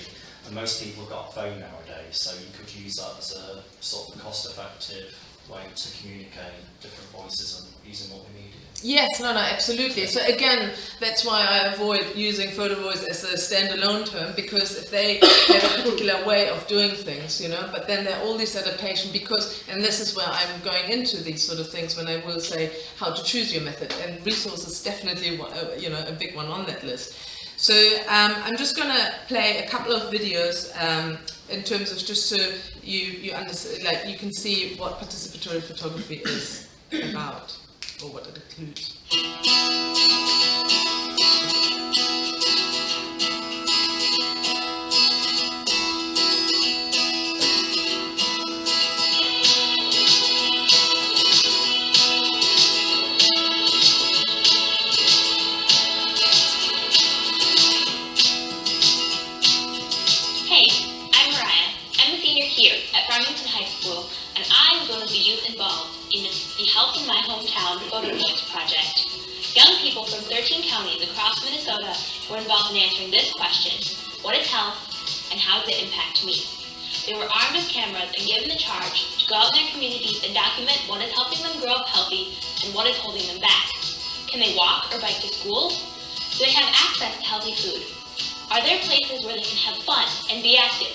and most people have got a phone nowadays, so you could use that as a sort of cost-effective way to communicate different voices and using multimedia. Yes, no, absolutely. So again, that's why I avoid using PhotoVoice as a standalone term, because if they have a particular way of doing things, but then there are all these adaptations and this is where I'm going into these sort of things when I will say how to choose your method, and resource is definitely, a big one on that list. So I'm just going to play a couple of videos in terms of just so you understand, like you can see what participatory photography is about, or what it includes. Hey, I'm Mariah. I'm a senior here at Farmington High School, and I'm going to be youth involved in the Help in My Hometown PhotoVoice project. Young people from 13 counties across Minnesota were involved in answering this question: what is health, and how does it impact me? They were armed with cameras and given the charge to go out in their communities and document what is helping them grow up healthy and what is holding them back. Can they walk or bike to school? Do they have access to healthy food? Are there places where they can have fun and be active?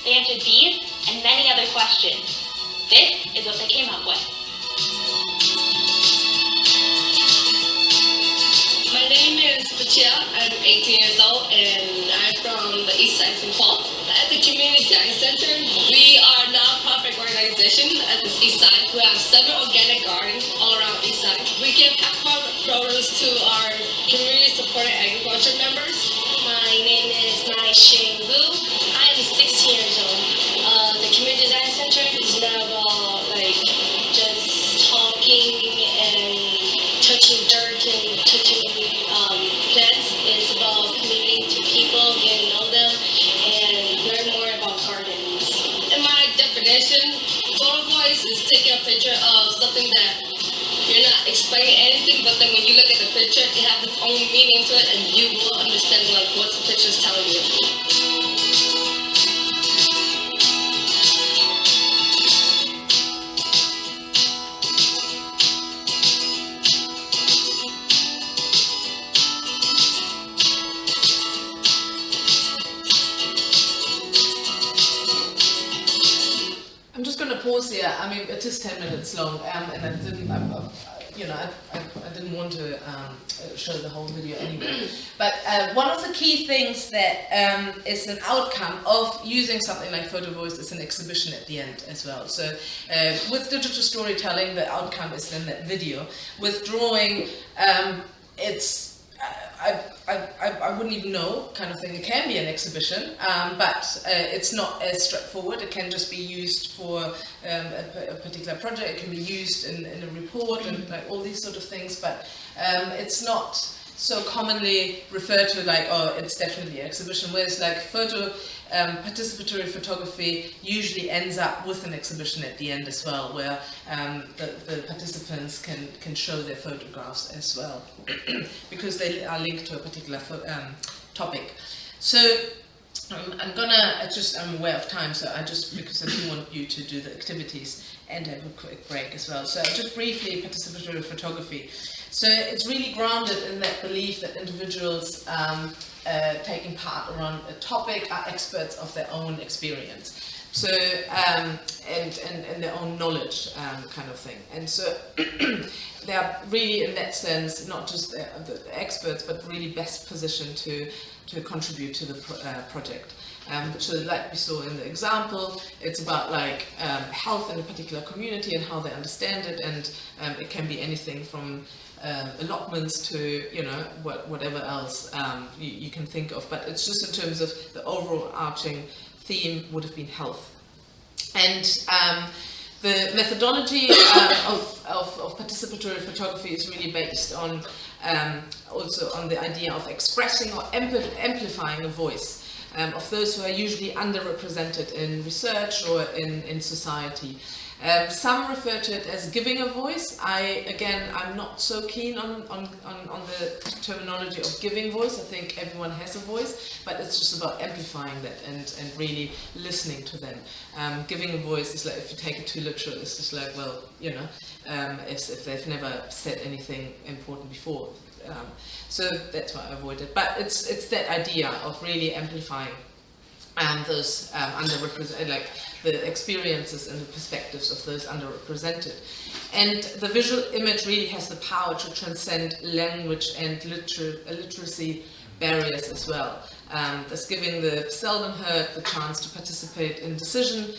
They answered these and many other questions. This is what they came up with. My name is Patia. I'm 18 years old and I'm from the East Side St. Paul. At the Community Science Center, we are a non-profit organization at the East Side. We have 7 organic gardens all around East Side. We give produce to our community-supported agriculture members. My name is Mai Xing Wu. I am 16 years old. definition, photo voice is taking a picture of something that you're not explaining anything, but then when you look at the picture, it has its own meaning to it, and you will understand like what the picture is telling you. I'm just going to pause here. I mean, it is 10 minutes long, and I didn't, I didn't want to show the whole video anyway. But one of the key things that is an outcome of using something like Photo Voice is an exhibition at the end as well. So with digital storytelling, the outcome is then that video. With drawing, it's I wouldn't even know, kind of thing. It can be an exhibition, but it's not as straightforward. It can just be used for a particular project. It can be used in a report and like all these sort of things, but it's not so commonly referred to like, oh, it's definitely an exhibition, whereas like participatory photography usually ends up with an exhibition at the end as well, where the participants can show their photographs as well, because they are linked to a particular topic. So I'm aware of time, so because I do want you to do the activities and have a quick break as well. So just briefly, participatory photography. So it's really grounded in that belief that individuals taking part around a topic are experts of their own experience. So, and their own knowledge, kind of thing. And so they are really, in that sense, not just the experts, but really best positioned to contribute to the project. So like we saw in the example, it's about like health in a particular community and how they understand it, and it can be anything from allotments to, you know, whatever else you can think of, but it's just in terms of the overall arching theme would have been health. And the methodology of participatory photography is really based on also on the idea of expressing or amplifying a voice of those who are usually underrepresented in research or in society. Some refer to it as giving a voice. I'm not so keen on the terminology of giving voice. I think everyone has a voice, but it's just about amplifying that and really listening to them. Giving a voice is like, if you take it too literal, it's just like, well, you know, if they've never said anything important before. So that's why I avoid it. But it's that idea of really amplifying those underrepresented, like the experiences and the perspectives of those underrepresented. And the visual image really has the power to transcend language and literacy barriers as well. Thus giving the seldom heard the chance to participate in decision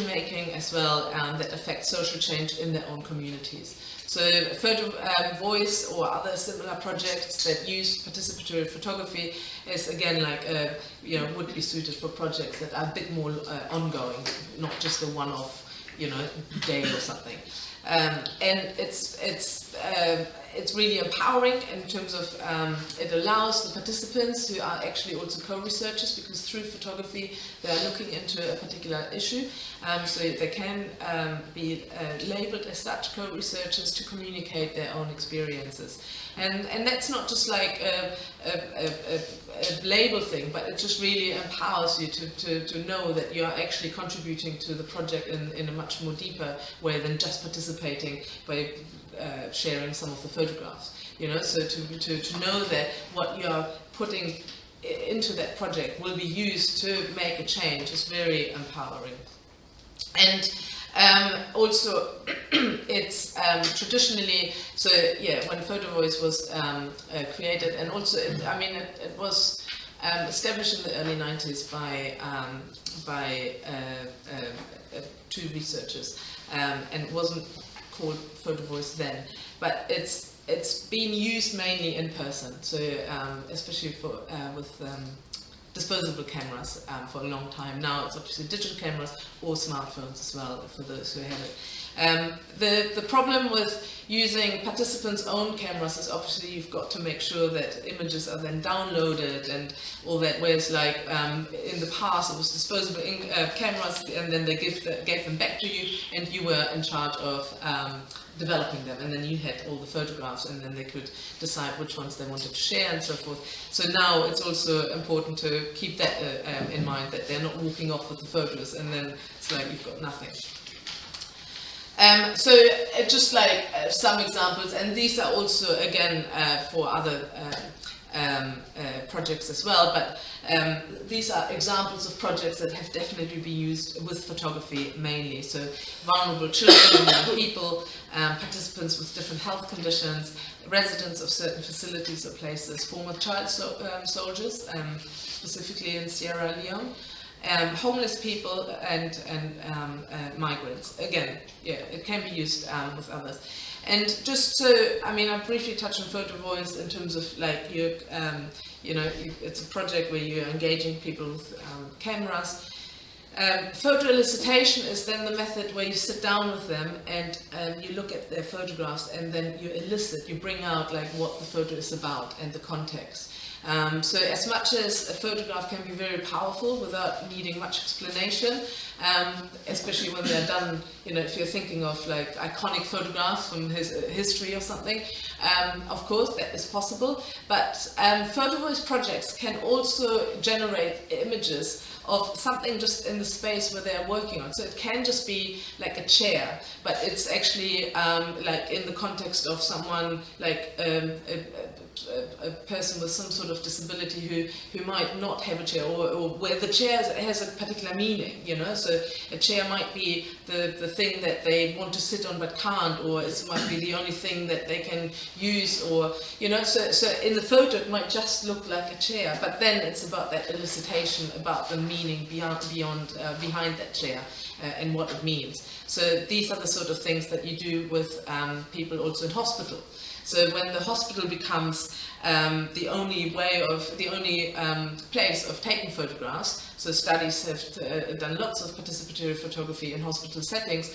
making as well, that affects social change in their own communities. So Photo Voice or other similar projects that use participatory photography is again like would be suited for projects that are a bit more ongoing, not just a one-off, day or something. And it's really empowering in terms of it allows the participants who are actually also co-researchers, because through photography they are looking into a particular issue, so they can be labeled as such co-researchers to communicate their own experiences. And that's not just like a label thing, but it just really empowers you to know that you are actually contributing to the project in a much more deeper way than just participating by sharing some of the photographs. So to know that what you are putting into that project will be used to make a change is very empowering. And also, it's traditionally, when Photo Voice was created, and also, it was established in the early 90s by two researchers, and it wasn't called Photo Voice then, but it's been used mainly in person, so especially with disposable cameras for a long time. Now it's obviously digital cameras or smartphones as well, for those who have it. The problem with using participants' own cameras is obviously you've got to make sure that images are then downloaded and all that, whereas like in the past it was disposable cameras, and then they gave them back to you, and you were in charge of developing them, and then you had all the photographs, and then they could decide which ones they wanted to share and so forth. So now it's also important to keep that in mind, that they're not walking off with the photos and then it's like you've got nothing. So just like some examples, and these are also again for other projects as well, but these are examples of projects that have definitely been used with photography mainly. So vulnerable children, young people, participants with different health conditions, residents of certain facilities or places, former child soldiers, specifically in Sierra Leone, homeless people and migrants. Again, yeah, it can be used with others. And just so, I mean, I briefly touched on photo voice in terms of like it's a project where you're engaging people with cameras. Photo elicitation is then the method where you sit down with them and you look at their photographs, and then you elicit, you bring out like what the photo is about and the context. So as much as a photograph can be very powerful without needing much explanation, especially when they're done, if you're thinking of like iconic photographs from history or something, of course that is possible, but photo voice projects can also generate images of something just in the space where they're working on. So it can just be like a chair, but it's actually like in the context of someone like a person with some sort of disability who might not have a chair, or where the chair has a particular meaning, so a chair might be the thing that they want to sit on but can't, or it might be the only thing that they can use, or so in the photo it might just look like a chair, but then it's about that elicitation, about the meaning behind that chair and what it means. So these are the sort of things that you do with people also in hospital. So when the hospital becomes the only place of taking photographs, so studies have done lots of participatory photography in hospital settings,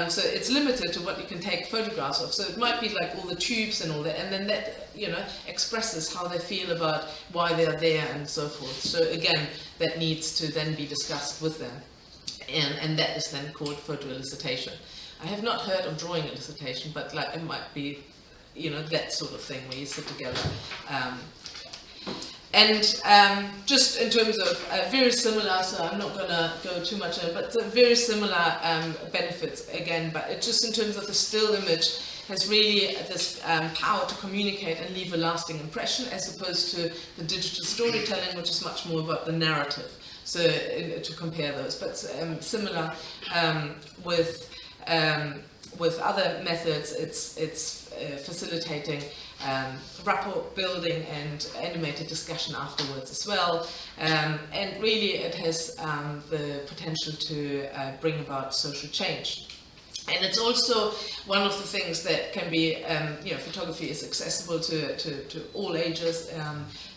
so it's limited to what you can take photographs of. So it might be like all the tubes and all that, and then that expresses how they feel about why they're there and so forth. So again, that needs to then be discussed with them, and that is then called photo elicitation. I have not heard of drawing elicitation, but like it might be that sort of thing where you sit together. Just in terms of very similar, so I'm not going to go too much on it, but very similar benefits again, but it just in terms of the still image has really this power to communicate and leave a lasting impression, as opposed to the digital storytelling, which is much more about the narrative. So to compare those, but similar with other methods, it's facilitating rapport building and animated discussion afterwards as well, and really it has the potential to bring about social change. And it's also one of the things that can be, photography is accessible to all ages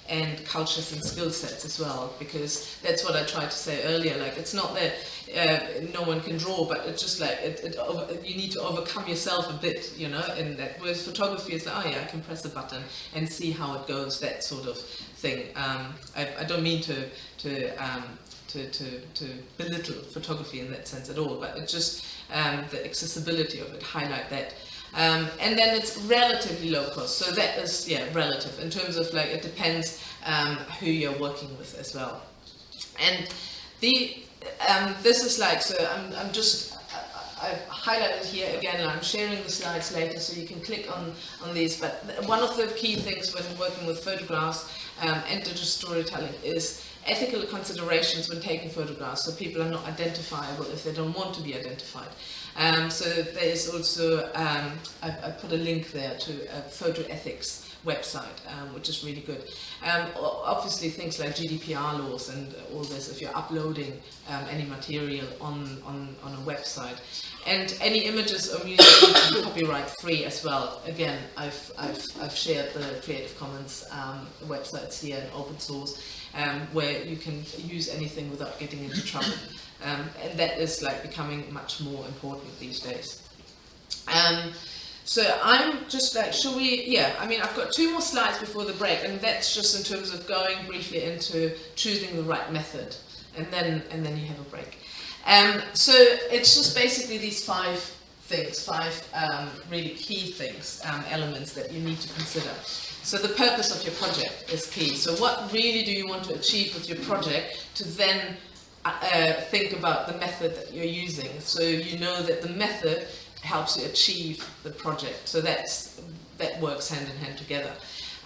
and cultures and skill sets as well, because that's what I tried to say earlier, like it's not that no one can draw, but it's just like you need to overcome yourself a bit, in that, whereas photography is like, oh yeah, I can press a button and see how it goes, that sort of thing. I don't mean to belittle photography in that sense at all, but it's just the accessibility of it, highlight that. And then it's relatively low cost, so that is relative in terms of like it depends who you're working with as well. And this is like, so I've highlighted here again, I'm sharing the slides later so you can click on these, but one of the key things when working with photographs and digital storytelling is ethical considerations when taking photographs, so people are not identifiable if they don't want to be identified. So there is also, I put a link there to a photo ethics website, which is really good. Obviously things like GDPR laws and all this, if you're uploading any material on a website. And any images or music need to be copyright free as well. Again, I've shared the Creative Commons websites here and open source, where you can use anything without getting into trouble. And that is like becoming much more important these days. So I'm just like, shall we, yeah, I mean, I've got 2 more slides before the break, and that's just in terms of going briefly into choosing the right method, and then you have a break. So it's just basically these 5 things, 5 really key things, elements that you need to consider. So the purpose of your project is key. So what really do you want to achieve with your project to then think about the method that you're using, so you know that the method helps you achieve the project. So that works hand in hand together.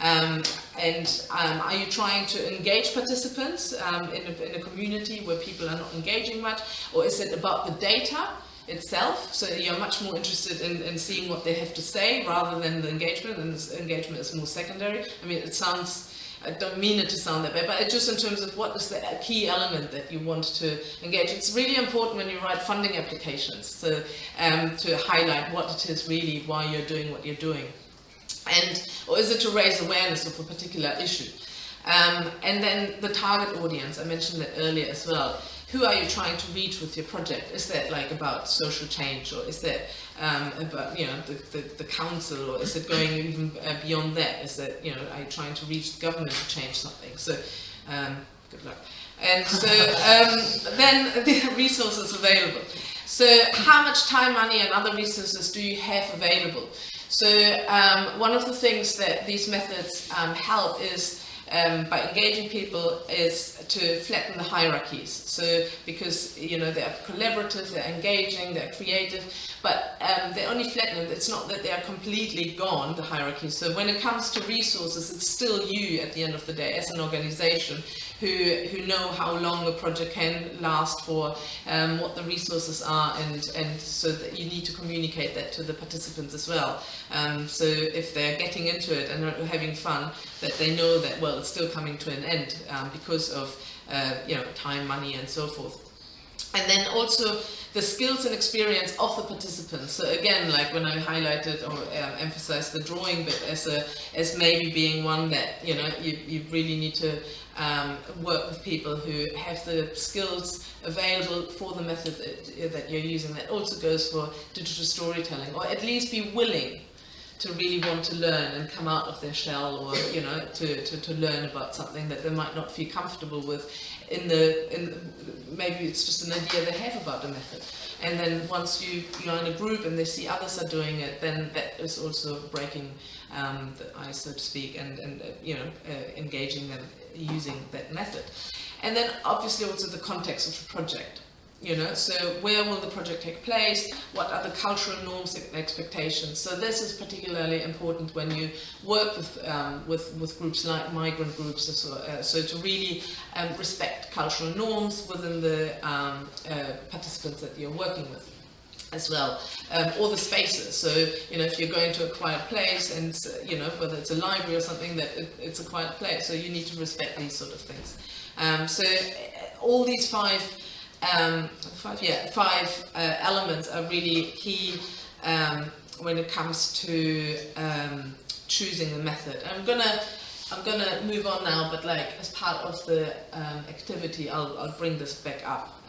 Are you trying to engage participants in a community where people are not engaging much, or is it about the data itself? So you're much more interested in seeing what they have to say rather than the engagement, and this engagement is more secondary. I mean, it sounds, I don't mean it to sound that bad, but it's just in terms of what is the key element that you want to engage. It's really important when you write funding applications, so to highlight what it is really, why you're doing what you're doing. Or is it to raise awareness of a particular issue? And then the target audience, I mentioned that earlier as well. Who are you trying to reach with your project? Is that like about social change, or is that about, you know, the council, or is it going even beyond that? Is that, you know, are you trying to reach the government to change something? So good luck. And so then the resources available. So how much time, money and other resources do you have available? So one of the things that these methods help is by engaging people is to flatten the hierarchies. So because, you know, they're collaborative, they're engaging, they're creative, but they only flatten it. It's not that they are completely gone, the hierarchies. So when it comes to resources, it's still you at the end of the day as an organization who know how long a project can last for, what the resources are, and so that you need to communicate that to the participants as well. So if they're getting into it and are having fun, that they know that, well, it's still coming to an end because of you know, time, money, and so forth. And then also the skills and experience of the participants. So again, like when I highlighted or emphasized the drawing bit as maybe being one that, you know, you really need to work with people who have the skills available for the method that you're using. That also goes for digital storytelling, or at least be willing to really want to learn and come out of their shell, or, you know, to learn about something that they might not feel comfortable with maybe it's just an idea they have about the method. And then once you're in a group and they see others are doing it, then that is also breaking the ice, so to speak, and you know, engaging them using that method. And then obviously also the context of the project. You know, so where will the project take place? What are the cultural norms and expectations? So this is particularly important when you work with groups like migrant groups, so to really respect cultural norms within the participants that you're working with as well, or the spaces. So, you know, if you're going to a quiet place, and, you know, whether it's a library or something, that it's a quiet place, so you need to respect these sort of things. So all these five elements are really key when it comes to choosing the method. I'm gonna move on now, but like as part of the activity, I'll bring this back up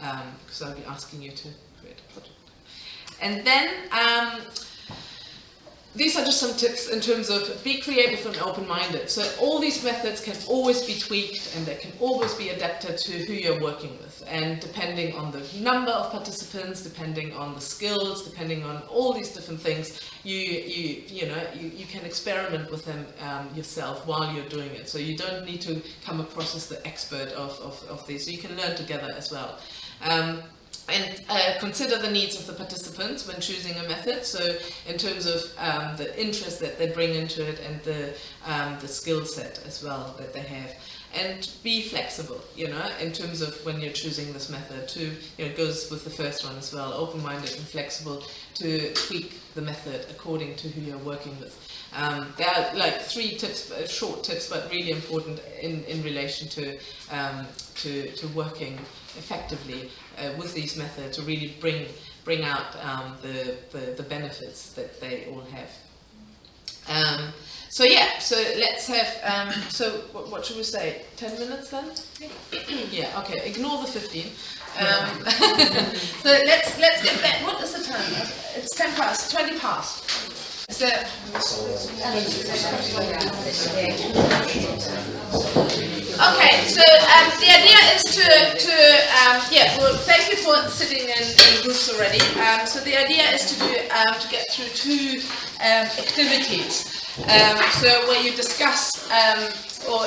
because I'll be asking you to create a project. And then these are just some tips in terms of be creative and open-minded. So all these methods can always be tweaked, and they can always be adapted to who you're working with. And depending on the number of participants, depending on the skills, depending on all these different things, you can experiment with them yourself while you're doing it. So you don't need to come across as the expert of these. So you can learn together as well. And consider the needs of the participants when choosing a method. So in terms of the interest that they bring into it, and the skill set as well that they have. And be flexible, you know, in terms of when you're choosing this method. To, you know, it goes with the first one as well, open-minded and flexible to tweak the method according to who you're working with. There are like 3 tips, short tips, but really important in relation to working effectively with these methods, to really bring out the benefits that they all have. So yeah, so let's have, so what should we say, 10 minutes then? Yeah, okay, ignore the 15. So let's get back, what is the time? It's 10 past, 20 past. So, okay, so the idea is yeah, well, thank you for sitting in groups already. So the idea is to do to get through 2 activities. So where you discuss or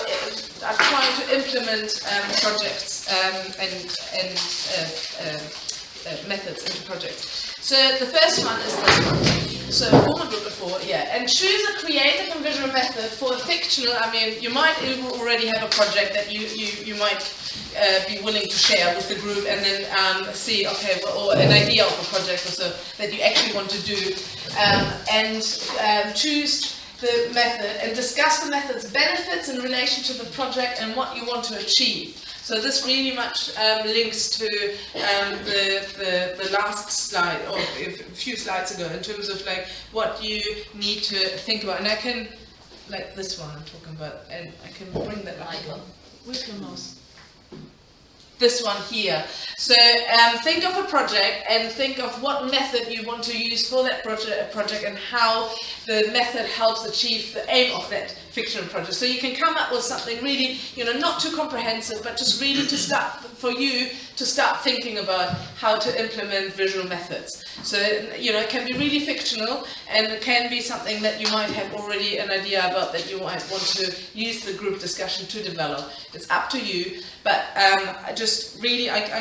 are trying to implement projects and methods into projects. So the first one is this one. So former group before, yeah, and choose a creative and visual method for a fictional. I mean, you might already have a project that you might be willing to share with the group, and then see, okay, well, or an idea of a project or so that you actually want to do, and choose the method and discuss the method's benefits in relation to the project and what you want to achieve. So this really much links to the last slide, or a few slides ago, in terms of like what you need to think about. And I can, like this one I'm talking about, and I can bring that light on. Where's your mouse? This one here. So think of a project and think of what method you want to use for that project and how the method helps achieve the aim of that fictional project. So you can come up with something really, not too comprehensive, but just really to start, for you to start thinking about how to implement visual methods. So, it can be really fictional, and it can be something that you might have already an idea about that you might want to use the group discussion to develop. It's up to you, but I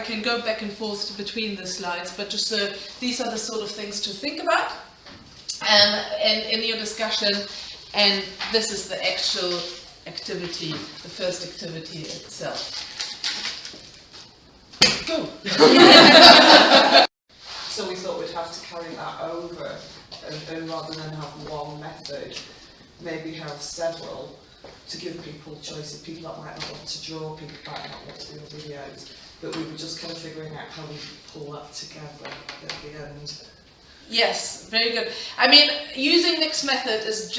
can go back and forth between the slides, but just these are the sort of things to think about and in your discussion, and this is the actual activity, the first activity itself. Go! So we thought we'd have to carry that over, and rather than have one method, maybe have several to give people choices. People that might not want to draw, people that might not want to do videos, but we were just kind of figuring out how we pull that together at the end. Yes, very good. I mean, using mixed method is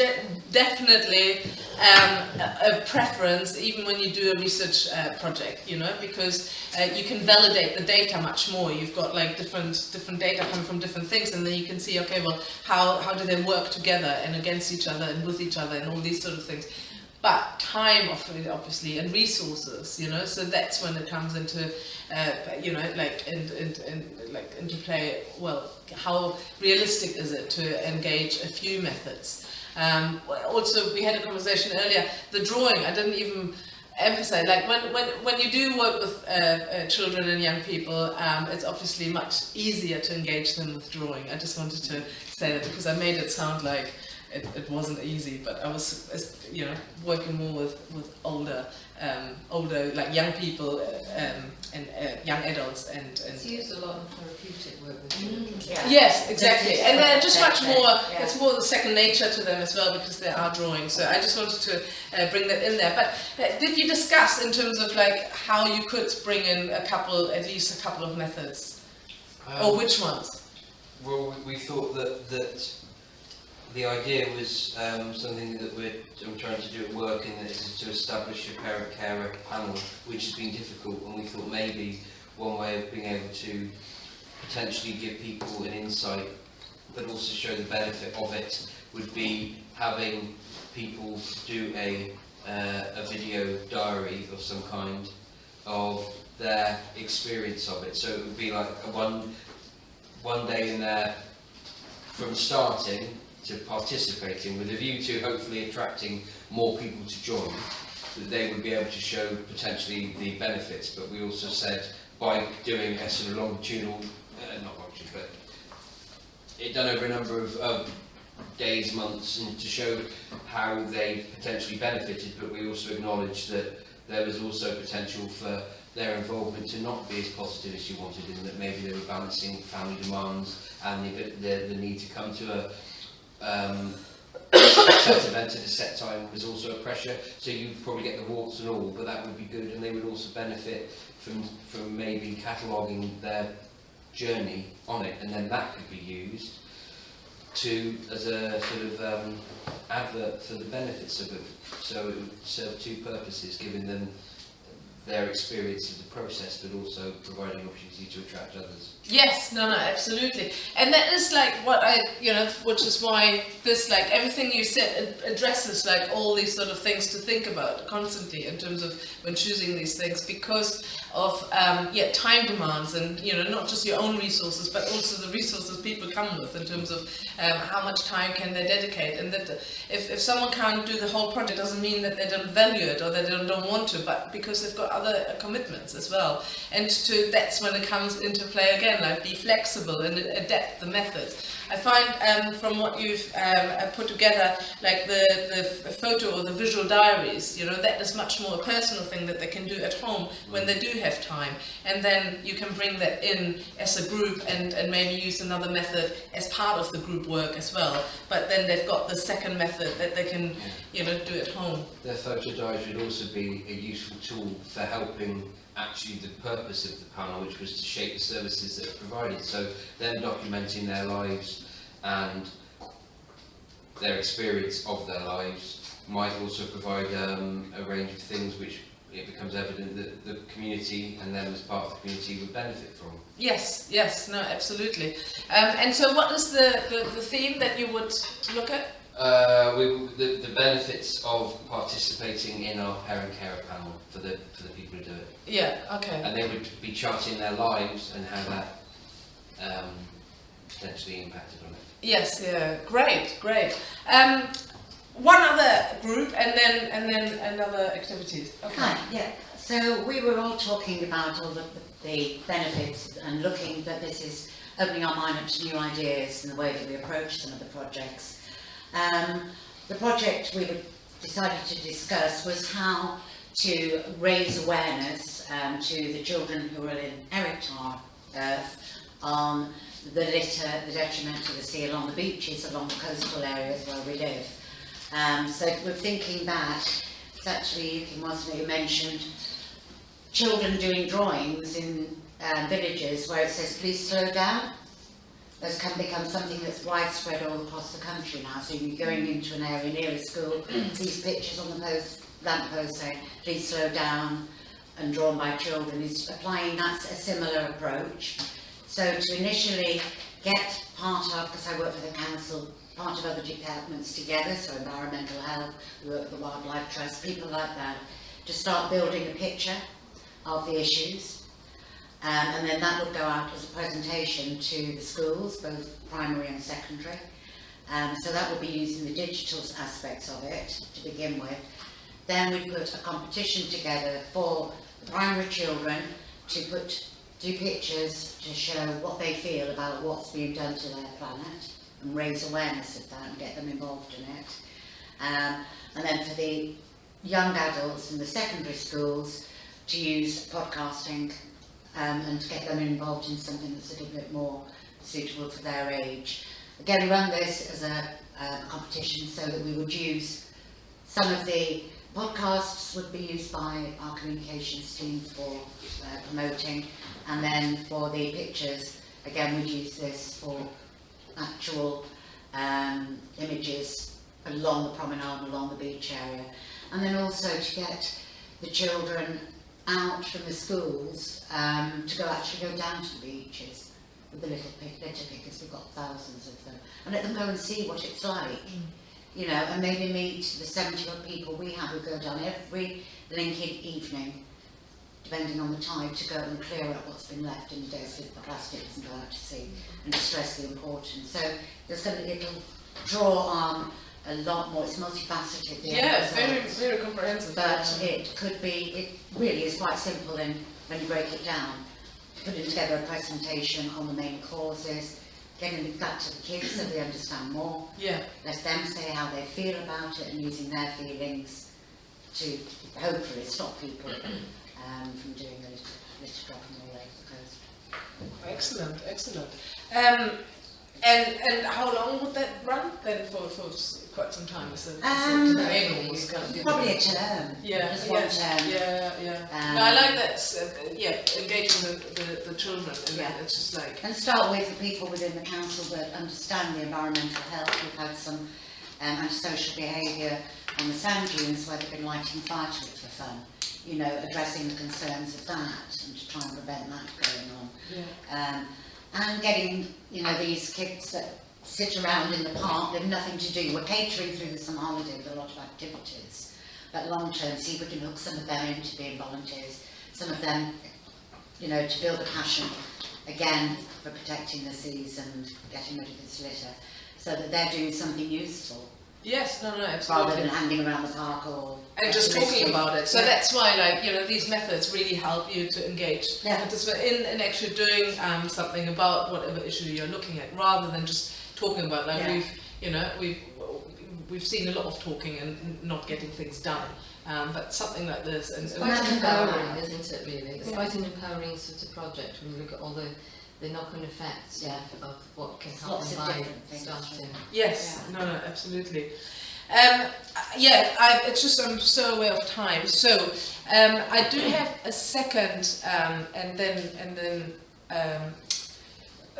definitely a preference, even when you do a research project, because you can validate the data much more. You've got like different data coming from different things, and then you can see, okay, well, how do they work together and against each other and with each other and all these sort of things. But time, obviously, and resources, so that's when it comes into, into play. Well, how realistic is it to engage a few methods? Also, we had a conversation earlier. The drawing, I didn't even emphasize. Like when you do work with children and young people, it's obviously much easier to engage them with drawing. I just wanted to say that because I made it sound like it wasn't easy, but I was, working more with older, like young people and young adults and. It's used a lot in therapeutic work with children. Yeah. Yes, exactly, and they're just much more. It's more the second nature to them as well because they are drawing. So I just wanted to bring that in there. But did you discuss in terms of like how you could bring in at least a couple of methods, or which ones? Well, we thought that the idea was something that I'm trying to do at work, and that is to establish a parent-carer panel, which has been difficult, and we thought maybe one way of being able to potentially give people an insight, but also show the benefit of it, would be having people do a video diary of some kind of their experience of it. So it would be like a one day in there from starting to participating, with a view to hopefully attracting more people to join, that they would be able to show potentially the benefits. But we also said by doing a sort of longitudinal, not longitudinal, but it done over a number of days, months, and to show how they potentially benefited, but we also acknowledged that there was also potential for their involvement to not be as positive as you wanted, and that maybe they were balancing family demands and the need to come to a set event at a set time was also a pressure. So you'd probably get the warts and all, but that would be good, and they would also benefit from maybe cataloguing their journey on it, and then that could be used. to as a sort of advert for the benefits of it. So it would serve two purposes, giving them their experience of the process, but also providing opportunity to attract others. Yes, no, absolutely. And that is like what I, which is why this, like everything you said, addresses like all these sort of things to think about constantly in terms of when choosing these things, because of time demands and not just your own resources but also the resources people come with in terms of how much time can they dedicate, and that if someone can't do the whole project doesn't mean that they don't value it or they don't want to, but because they've got other commitments as well. And that's when it comes into play again, like be flexible and adapt the method. I find from what you've put together, like the photo or the visual diaries, that is much more a personal thing that they can do at home when they do have time. And then you can bring that in as a group and maybe use another method as part of the group work as well. But then they've got the second method that they can, do at home. Their photo diaries would also be a useful tool for helping actually the purpose of the panel, which was to shape the services that are provided. So them documenting their lives and their experience of their lives might also provide a range of things which it becomes evident that the community and them as part of the community would benefit from. Yes, no, absolutely. And so what is the theme that you would look at? The benefits of participating in our parent carer panel for the people who do it. Yeah, okay. And they would be charting their lives and how that potentially impacted on it. Yes, yeah, great. One other group and then another activities. Okay. Hi, yeah. So we were all talking about all the benefits and looking that this is opening our mind up to new ideas and the way that we approach some of the projects. The project we decided to discuss was how to raise awareness to the children who are in Erichtar Earth on the litter, the detriment to the sea along the beaches, along the coastal areas where we live. So we're thinking back, it's actually, wasn't it, you mentioned children doing drawings in villages where it says please slow down. Those can become something that's widespread all across the country now. So you're going into an area near a school, these pictures on the lamppost saying please slow down, and drawn by children, is applying that a similar approach. So to initially get part of, because I work for the council, part of other departments together, so environmental health, we work with the Wildlife Trust, people like that, to start building a picture of the issues. And then that would go out as a presentation to the schools, both primary and secondary. So that would be using the digital aspects of it to begin with. Then we put a competition together for the primary children to do pictures to show what they feel about what's being done to their planet and raise awareness of that and get them involved in it. And then for the young adults in the secondary schools to use podcasting and to get them involved in something that's a little bit more suitable for their age. Again, run this as a competition so that we would use some of the podcasts would be used by our communications team for promoting, and then for the pictures, again, we'd use this for actual images along the promenade, along the beach area, and then also to get the children out from the schools to actually go down to the beaches with the litter pickers. We've got thousands of them, and let them go and see what it's like, and maybe meet the 70 odd people we have who go down every Lincoln evening, depending on the tide, to go and clear up what's been left in the day so the plastic doesn't go out to sea, and to stress the importance. So there's going to be a little draw on a lot more. It's multifaceted. Yeah, very comprehensive. But it could be, it really is quite simple when you break it down. Putting together a presentation on the main causes, getting it back to the kids so they understand more. Yeah. Let them say how they feel about it and using their feelings to hopefully stop people from doing the litter dropping all over the coast. Excellent. And how long would that run? Then for quite some time. So almost kind of probably a term. Yeah, Just one term. Yeah. No, I like that. Engaging the children. And it's just like. And start with the people within the council that understand the environmental health. We've had some antisocial behaviour on the sand dunes where they've been lighting fireworks for fun. You know, addressing the concerns of that and to try and prevent that going on. Yeah. And getting, you know, these kids that sit around in the park with nothing to do. We're catering through the summer holiday with a lot of activities. But long term, see if we can hook some of them into being volunteers. Some of them, you know, to build a passion, again, for protecting the seas and getting rid of this litter. So that they're doing something useful. Yes, no, absolutely. Rather than hanging around the park or... And just talking about it. So that's why, like, you know, these methods really help you to engage in actually doing something about whatever issue you're looking at, rather than just talking about, like, we've seen a lot of talking and not getting things done. But something like this... It's quite empowering, isn't it, really? It's quite an empowering sort of project when you look at all the knock-on effects of what can happen by starting. Yes, no, absolutely. It's just I'm so aware of time. So I do have a second,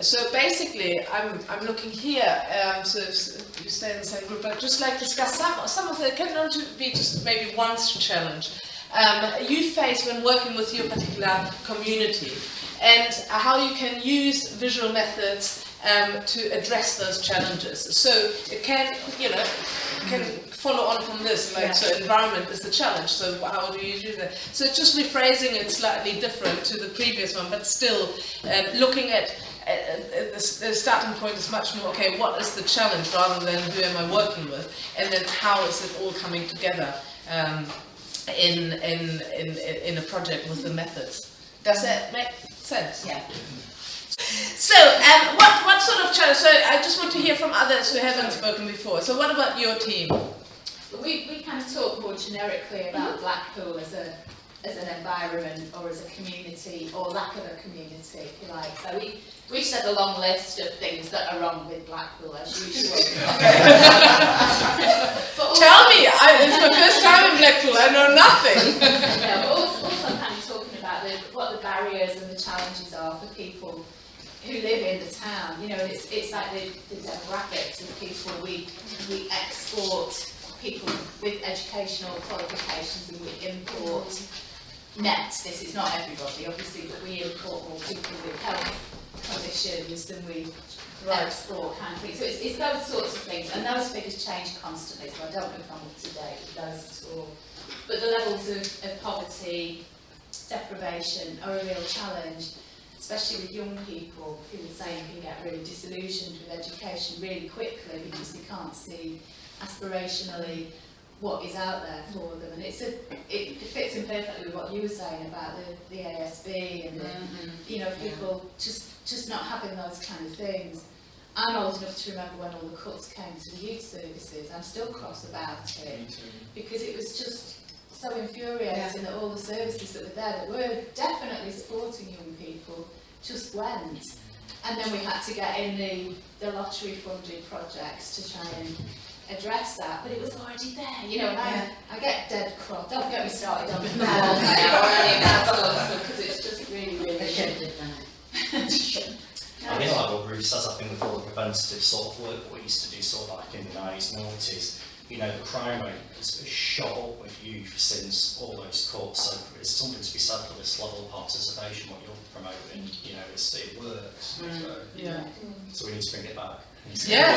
so basically I'm looking here. So if you stay in the same group, I'd just like to discuss some of the. It can only be just maybe one challenge you face when working with your particular community, and how you can use visual methods to address those challenges. So it can, can follow on from this, so environment is the challenge, so how do you do that? So just rephrasing it slightly different to the previous one, but still looking at the starting point is much more, okay, what is the challenge rather than who am I working with, and then how is it all coming together in a project with the methods. Does that make sense? Yeah. So, what sort of challenge? So, I just want to hear from others who haven't spoken before. So, what about your team? We kind of talk more generically about Blackpool as an environment or as a community, or lack of a community, if you like. So we've said a long list of things that are wrong with Blackpool, as usual. Tell me, it's my first time in Blackpool, I know nothing. Yeah, but also kind of talking about what the barriers and the challenges are for people who live in the town. It's like the demographics of people. We export people with educational qualifications and we import this is not everybody obviously, but we import more people with health conditions than we export kind of things. So it's those sorts of things, and those figures change constantly, so I don't know if I'm up to date with those at all. But the levels of poverty, deprivation are a real challenge, especially with young people who would say you can get really disillusioned with education really quickly because they can't see aspirationally what is out there for them, and it fits in perfectly with what you were saying about the ASB and people just not having those kind of things. I'm old enough to remember when all the cuts came to the youth services. I'm still cross about it because it was just so infuriating that all the services that were there that were definitely supporting young people just went, and then we had to get in the lottery funded projects to try and address that, but it was already there, and I get dead cross. Don't get me started on the wall now or any of that sort of stuff, because it's just really I mean, like what Ruth says, I think with all the preventative sort of work we used to do sort of like in the 90s and 90s, the crime rate has shot up with youth since all those cuts, so it's something to be said for this level of participation, what you're promoting, it works, so we need to bring it back. Well,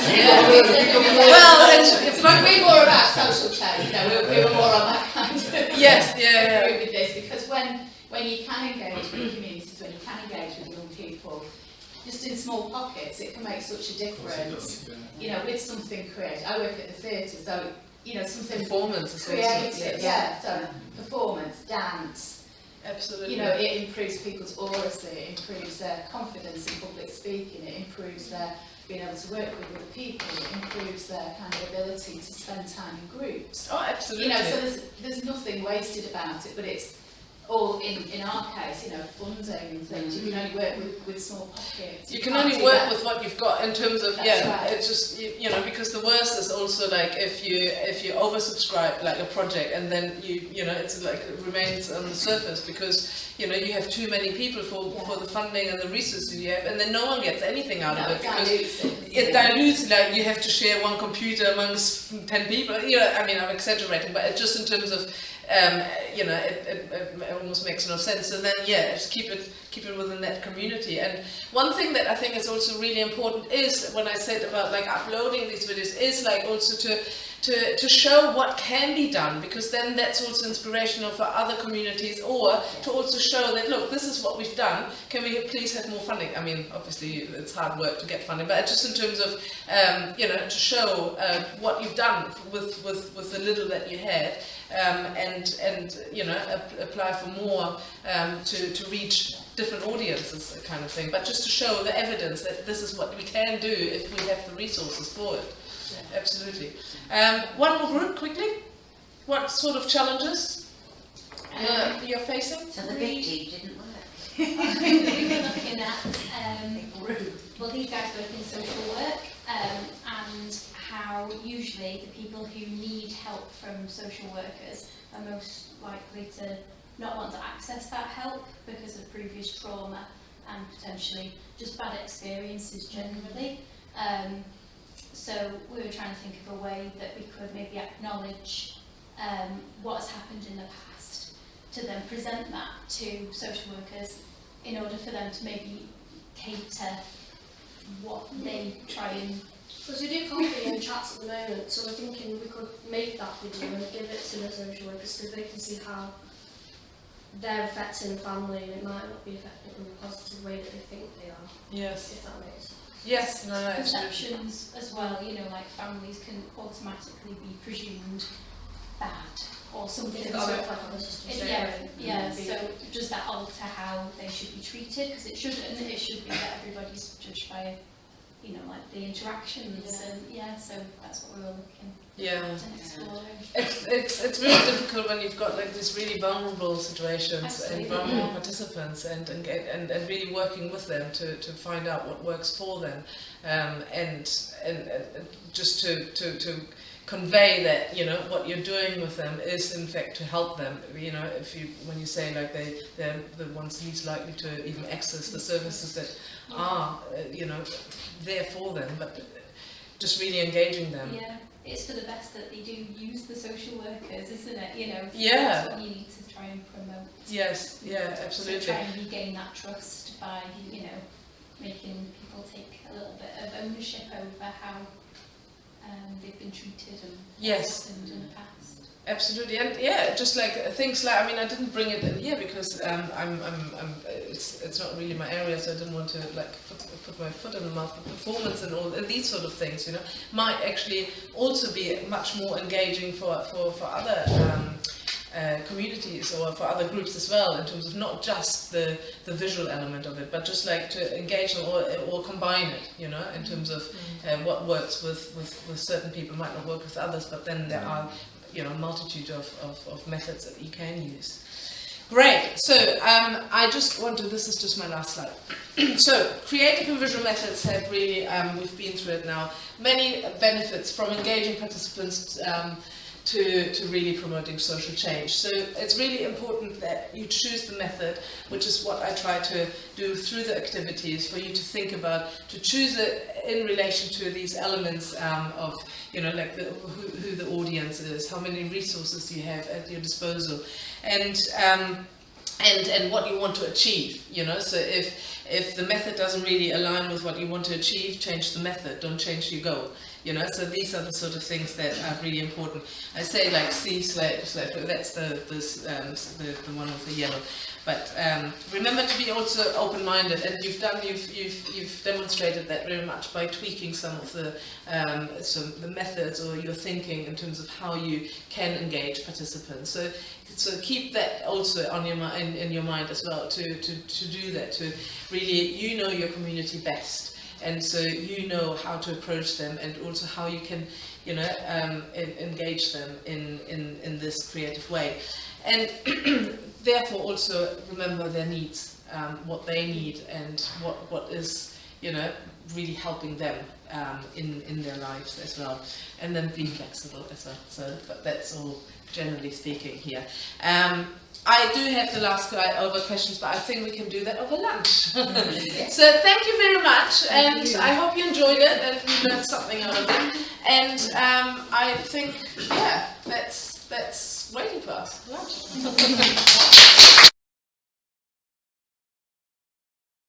we're more about social change. We were more on that kind of route with this, because when you can engage with communities, when you can engage with young people, just in small pockets, it can make such a difference. With something creative. I work at the theatre, so something performance creative. So performance, dance. Absolutely. It improves people's oracy, it improves their confidence in public speaking, it improves their being able to work with other people, it improves their kind of ability to spend time in groups. Oh, absolutely. So there's nothing wasted about it, but it's or in our case, funding and things, you can only work with small pockets. You can can't only do work that. with what you've got in terms of, That's right. it's just, because the worst is also like if you oversubscribe like a project and then it's like it remains on the surface because, you have too many people for the funding and the resources you have, and then no one gets anything out of it because it dilutes, like you have to share one computer amongst 10 people, I mean, I'm exaggerating, but it's just in terms of, it almost makes no sense. And then just keep it within that community. And one thing that I think is also really important is when I said about like uploading these videos is like also to show what can be done, because then that's also inspirational for other communities, or to also show that, look, this is what we've done, can we please have more funding? I mean, obviously it's hard work to get funding, but just in terms of, to show what you've done with the little that you had, and apply for more to reach different audiences, kind of thing, but just to show the evidence that this is what we can do if we have the resources for it. Yeah. Absolutely. One more group, quickly. What sort of challenges you're facing? So the big team didn't work. We were looking at, well, these guys work in social work, and how usually the people who need help from social workers are most likely to not want to access that help because of previous trauma and potentially just bad experiences generally. So we were trying to think of a way that we could maybe acknowledge what has happened in the past, to then present that to social workers in order for them to maybe cater what they try and... Because we do coffee and chats at the moment, so we're thinking we could make that video and give it to the social workers so they can see how they're affecting the family, and it might not be affecting them in a positive way that they think they are. Yes. If that makes sense. Yes, no, perceptions as well, like families can automatically be presumed bad or something. So does that alter how they should be treated? Because it shouldn't. It should be that everybody's judged by, like the interactions, and so that's what we were looking. It's really difficult when you've got like these really vulnerable situations. Absolutely. And vulnerable participants, and really working with them to find out what works for them, and just to convey that what you're doing with them is in fact to help them. When you say like they're the ones least likely to even access the services that are there for them, but just really engaging them. Yeah. It's for the best that they do use the social workers, isn't it? Yeah. That's what you need to try and promote. Yes, yeah, absolutely. So try and regain that trust by, making people take a little bit of ownership over how they've been treated and what's happened in the past. Absolutely, and just like things like, I didn't bring it in here because it's not really my area, so I didn't want to like put my foot in the mouth. But performance and all these sort of things, might actually also be much more engaging for other communities or for other groups as well, in terms of not just the visual element of it, but just like to engage them or combine it, in terms of what works with certain people might not work with others, but then there are a multitude of methods that you can use. Great, so I just wanted, this is just my last slide. So, creative and visual methods have really, we've been through it now, many benefits from engaging participants to really promoting social change. So it's really important that you choose the method, which is what I try to do through the activities, for you to think about, to choose it in relation to these elements of, like who the audience is, how many resources you have at your disposal, and what you want to achieve, so if the method doesn't really align with what you want to achieve, change the method, don't change your goal. So these are the sort of things that are really important. I say like C slate, that's the one with the yellow. But remember to be also open-minded, and you've demonstrated that very much by tweaking some of the methods or your thinking in terms of how you can engage participants. So keep that also on your in your mind as well, to do that, to really your community best. and so you know how to approach them, and also how you can, you know, engage them in this creative way, and therefore also remember their needs, what they need, and what is, you know, really helping them in their lives as well, and then be flexible as well. So, but that's all generally speaking here. I do have the last over questions, but I think we can do that over lunch. So thank you very much, and I hope you enjoyed it and you learned something out of it. And I think, yeah, that's waiting for us. Lunch.